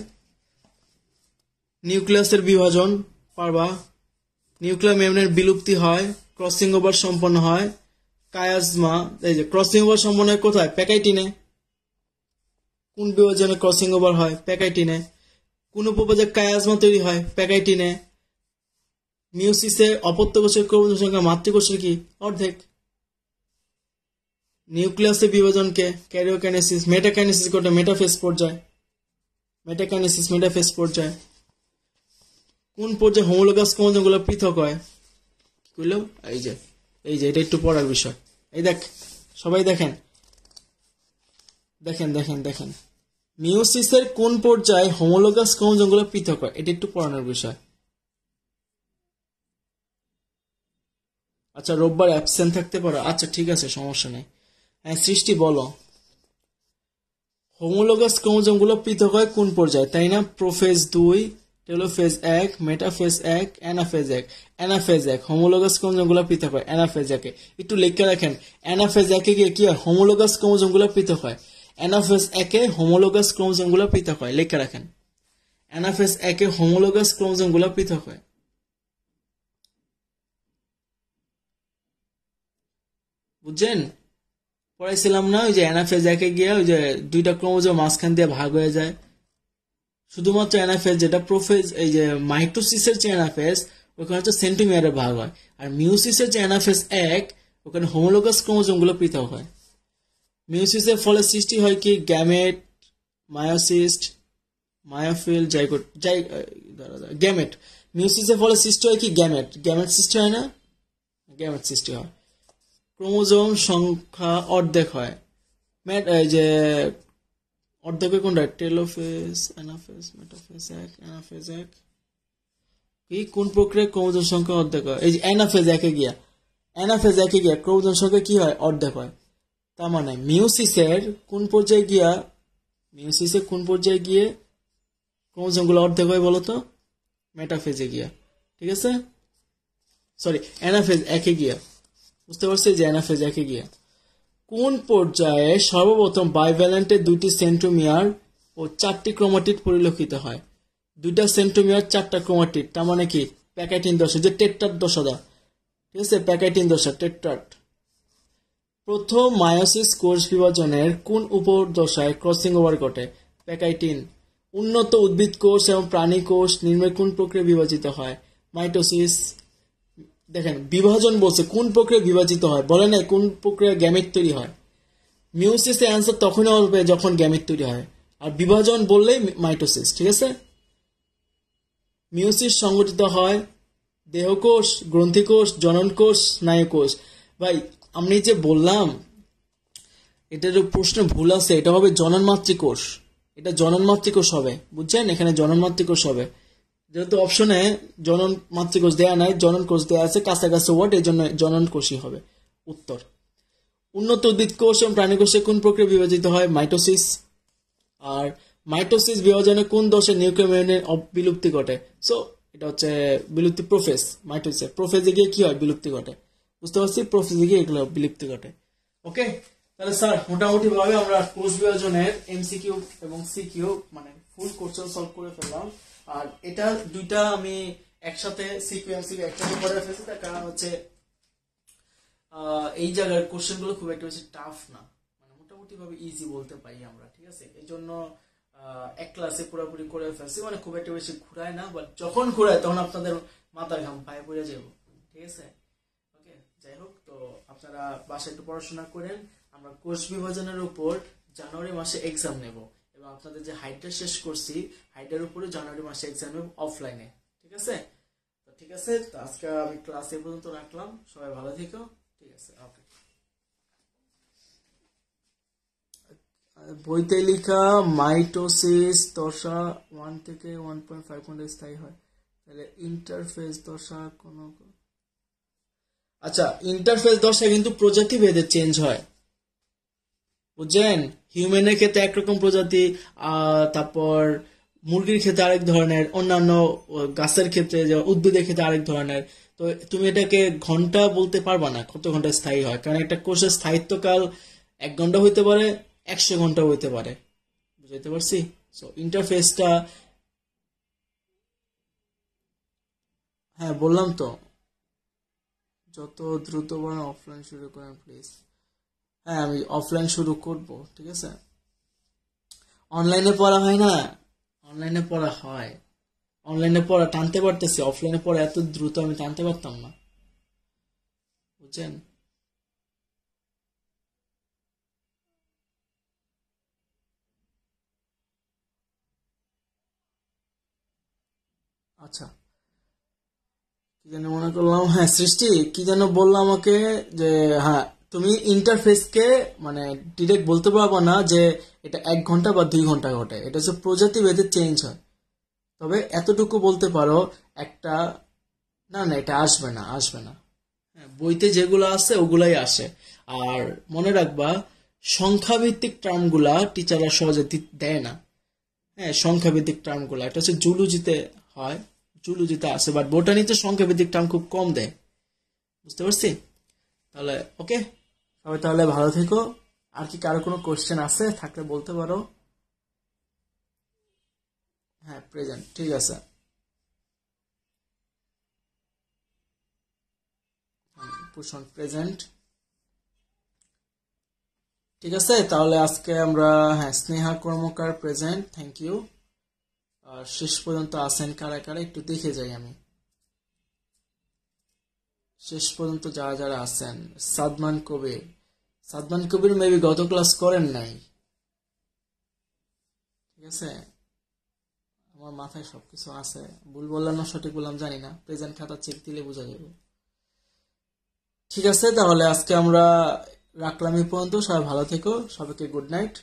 নিউক্লিয়াসের বিভাজন পারবা, নিউক্লিয়ার মেমব্রেনের বিলুপ্তি হয়, ক্রসিং ওভার সম্পন্ন হয়, কায়াজমা, এই যে ক্রসিং ওভার সম্পন্ন হয় কোথায়? প্যাকাইটিনে। কোন বিভাজনে ক্রসিং ওভার হয়? প্যাকাইটিনে। কোন উপপাদ্যে কায়াজমা তৈরি হয়? প্যাকাইটিনে। মিউসিসে অপত্যকোষের ক্রোমোজোম সংখ্যা মাতৃকোষের কি? অর্ধেক। নিউক্লিয়াসের বিভাজনকে ক্যারিওকাইনেসিস, মেটাকাইনেসিস ঘটে মেটাফেজ পর্যায়, মেটাকাইনেসিস মেটাফেজ পর্যায়। কোন পর্যায়ে হোমোলোগাস ক্রোমোজোম গুলো পৃথক হয়? কি কইল? এই যে এটা একটু পড়ার বিষয়। এই দেখ, সবাই দেখেন দেখেন দেখেন দেখেন, মিউসিসের কোন পর্যায়ে হোমোলোগাস ক্রোমোজোম গুলো পৃথক হয়, এটা একটু পড়ানোর বিষয়। আচ্ছা, রোববার অ্যাবসেন্ট থাকতে পারো, আচ্ছা ঠিক আছে, সমস্যা নেই। হ্যাঁ, সৃষ্টি বলো। হোমোলোগাস ক্রোমোজোম গুলো পৃথক হয় কোন পর্যায়ে, তাই না? Prophase 2, telophase 1, metaphase 1, anaphase 1। Anaphase 1 homologous chromosome গুলো পৃথক হয় অ্যানাফেজ 1-এ। একটু লেখা রাখেন, অ্যানাফেজ 1-এ গিয়ে কি হয়? হোমোলোগাস ক্রোমোজোম গুলো পৃথক হয়। অ্যানাফেজ একে হোমোলোগাস ক্রোমোজোম গুলো পৃথক হয়, লেখা রাখেন। অ্যানাফেজ একে হোমোলোগাস ক্রোমোজোম গুলো পৃথক হয়। বুঝছেন? পড়াইছিলাম না ওই যে অ্যানাফেজ একে গিয়ে ওই যে দুইটা ক্রোমোজোম মাঝখান দিয়ে ভাগ হয়ে যায়। শুধুমাত্র অ্যানাফেজ যেটা প্রোফেজ এই যে মাইটোসিসের যে অ্যানাফেজ ওখানে হচ্ছে সেন্টিমিটারে ভাগ হয়, আর মিউসিসের যে অ্যানাফেজ এক ওখানে হোমোলোগাস ক্রোমোজোম গুলো পৃথক হয়। মিউসিসের ফলে সৃষ্টি হয় কি গ্যামেট, মায়োসিস্ট, মায়োফিল, জাইগোট, গ্যামেট। মিউসিসের ফলে সৃষ্টি হয় কি গ্যামেট, গ্যামেট সৃষ্টি হয় না, গ্যামেট সৃষ্টি হয়। ক্রোমোজোম সংখ্যা অর্ধেক হয়। এই যে অর্ধেক কোনটা, টেলোফেজ, অ্যানাফেজ, মেটাফেজ এক, অ্যানাফেজ এক। কি কোন প্রক্রিয়ায় ক্রোমোজোম সংখ্যা অর্ধেক হয়? এই যে অ্যানাফেজ একে গিয়া, অ্যানাফেজ একে গিয়া ক্রোমোজোম সংখ্যা কি হয়, অর্ধেক হয়। তার মানে মিউসিসের কোন পর্যায়ে গিয়া, মিউসিসের কোন পর্যায়ে গিয়ে ক্রোমোজোম গুলো অর্ধেক হয় বলতো? মেটাফেজে গিয়া, ঠিক আছে, সরি অ্যানাফেজ একে গিয়া। বুঝতে পারছি যে অ্যানাফেজ একে গিয়া। কোন পর্যায়ে সর্বপ্রথম বাইভ্যালেন্টের দুইটি সেন্ট্রোমিয়ার ও 4টি ক্রোমাটিড পরিলক্ষিত হয়? দুইটা সেন্ট্রোমিয়ার 4টা ক্রোমাটিড, তার মানে কি প্যাকাইটিন দশা, যে টেট্রাট দশা দা, ঠিক আছে, প্যাকাইটিন দশা, টেট্রাট। প্রথম মায়োসিস কোষ বিভাজনের কোন উপদশায় ক্রসিং ওভার ঘটে? প্যাকাইটিন। উন্নত উদ্ভিদ কোষ এবং প্রাণী কোষ নির্ময় কোন প্রক্রিয়া বিভাজিত হয়? মাইটোসিস। দেখেন বিভাজন বলছে, কোন প্রক্রিয়া বিভাজিত হয়, বলে না কোন প্রক্রিয়া গ্যামেট তৈরি হয়। মিউসিস এর অ্যান্সার তখনই হবে যখন গ্যামেট তৈরি হয়, আর বিভাজন বললেই মাইটোসিস, ঠিক আছে। মিউসিস সংগঠিত হয় দেহকোষ, গ্রন্থিকোষ, জননকোষ, স্নায়ুকোষ। ভাই আমি যে বললাম এটার প্রশ্ন ভুল আছে, এটা হবে জনন মাতৃকোষ, এটা জনন মাতৃকোষ হবে, বুঝছেন, এখানে জনন মাতৃকোষ হবে। যেহেতু অপশনে জনন মাতৃকোষ দেয়া নাই, জনন কোষ দেয়া আছে, কাছাকাছি ওয়ার্ড, এই জন্য জনন কোষই হবে উত্তর। উন্নত উদ্ভিদ কোষ এবং প্রাণী কোষে কোন প্রক্রিয়া বিভাজিত হয়? মাইটোসিস। আর মাইটোসিস বিভাজনে কোন দশে নিউক্লিওমেরিনের বিলুপ্তি ঘটে? সো এটা হচ্ছে বিলুপ্তি, প্রোফেজ। মাইটোসিস প্রোফেজে গিয়ে কি হয়, বিলুপ্তি ঘটে। বুঝতে পারছি, প্রোফেজে গিয়ে এগুলো বিলুপ্তি ঘটে। ওকে, তাহলে স্যার মোটামুটি ভাবে আমরা কোষ বিভাজনের এমসিকিউ এবং সিকিউ মানে ফুল কোশ্চেন সলভ করে ফেললাম। আর এটা দুইটা আমি একসাথে সিকিউ এমসিকিউ একসাথে করে ফেলছি, তার কারণ হচ্ছে এই জায়গার কোশ্চেন গুলো খুব একটা বেশি টাফ না, মানে মোটামুটি ভাবে ইজি বলতে পারি আমরা, ঠিক আছে। এই জন্য এক ক্লাসে পুরোপুরি করে ফেলছি, মানে খুব একটা বেশি ঘুরায় না, বাট যখন ঘুরায় তখন আপনাদের মাথার ঘাম পায়ে পড়ে যাব, ঠিক আছে। ওকে, যাই হোক, তো আপনারা বাসায় একটু পড়াশোনা করেন। আমরা কোষ বিভাজনের উপর জানুয়ারি মাসে এক্সাম নেব, এবং আপনাদের যে হাইডটা শেষ করছি হাইডের উপরে জানুয়ারি মাসে এক্সাম নেব অফলাইনে, ঠিক আছে। তো ঠিক আছে, তো আজকে আমি ক্লাস এ পর্যন্ত রাখলাম, সবাই ভালো থেকো, ঠিক আছে, ওকে। বইতে লেখা মাইটোসিস দশা 1 থেকে 1.5 ঘন্টা স্থায়ী হয়, তাহলে ইন্টারফেজ দশা কোন, আচ্ছা ইন্টারফেজ দশা কিন্তু প্রজাতি ভেদে চেঞ্জ হয়, বুঝছেন। হিউম্যানের ক্ষেত্রে একরকম প্রজাতি, তারপর মুরগির ক্ষেত্রে আরেক ধরনের, অন্যান্য গাছের ক্ষেত্রে, উদ্ভিদের ক্ষেত্রে আরেক ধরনের। তো তুমি এটাকে ঘন্টা বলতে পারবা না কত ঘন্টা স্থায়ী হয়, কারণ একটা কোষের স্থায়িত্বকাল 1 ঘন্টা হইতে পারে, 100 ঘন্টা হইতে পারে, বুঝতে পারছি। সো ইন্টারফেসটা, হ্যাঁ বললাম তো, যত দ্রুত পারেন অফলাইন শুরু করেন প্লিজ। হ্যাঁ আমি অফলাইন শুরু করব, ঠিক আছে। অনলাইনে পড়া হয় না, অনলাইনে পড়া হয়, অনলাইনে পড়া টানতে পারতেছি, অফলাইনে পড়া এত দ্রুত আমি টানতে পারতাম না, বুঝছেন। আচ্ছা, কি যেন মনে করলাম, হ্যাঁ সৃষ্টি কি যেন বললো আমাকে, যে হ্যাঁ তুমি ইন্টারফেসকে মানে ডিরেক্ট বলতে পারবো না যে এটা 1 ঘন্টা বা 2 ঘন্টা ঘটে, এটা হচ্ছে প্রজাতি ভেদে চেঞ্জ হয়। তবে এতটুকু বলতে পারো একটা, না না এটা আসবে না, আসবে না, হ্যাঁ বইতে যেগুলো আছে ওগুলাই আসে। আর মনে রাখবা সংখ্যাভিত্তিক টার্মগুলা টিচাররা সহজে দেয় না, হ্যাঁ সংখ্যাভিত্তিক টার্মগুলা, এটা হচ্ছে জুলজিতে হয়, জুলজিতে আছে, বাট বোটানিতে সংখ্যাভিত্তিক টার্ম খুব কম দেয়, বুঝতে পারছি। তাহলে ওকে, সবাই তাহলে ভালো থেকো, আর কি কারো কোনো কোশ্চেন আছে থাকলে বলতে পারো। হ্যাঁ প্রেজেন্ট ঠিক আছে। পুশ অন প্রেজেন্ট ঠিক আছে। তাহলে আজকে আমরা হ্যাঁ স্নেহা কর্মকার প্রেজেন্ট, থ্যাংক ইউ। আর শেষ পর্যন্ত আছেন কারা কারা একটু দেখে যাই আমি। শেষ পর্যন্ত যারা যারা আছেন, সাদমান কবির, সাদমান কবির মেবি গত ক্লাস করেন নাই, ঠিক আছে। আমার মাথায় সবকিছু আছে, ভুল বললাম না সঠিক বললাম জানি না, প্রেজেন্ট খাতা চেক দিলে বোঝা যাবে। ঠিক আছে তাহলে আজকে আমরা রাখলাম এই পর্যন্ত, সবাই ভালো থেকো, সবাইকে গুড নাইট।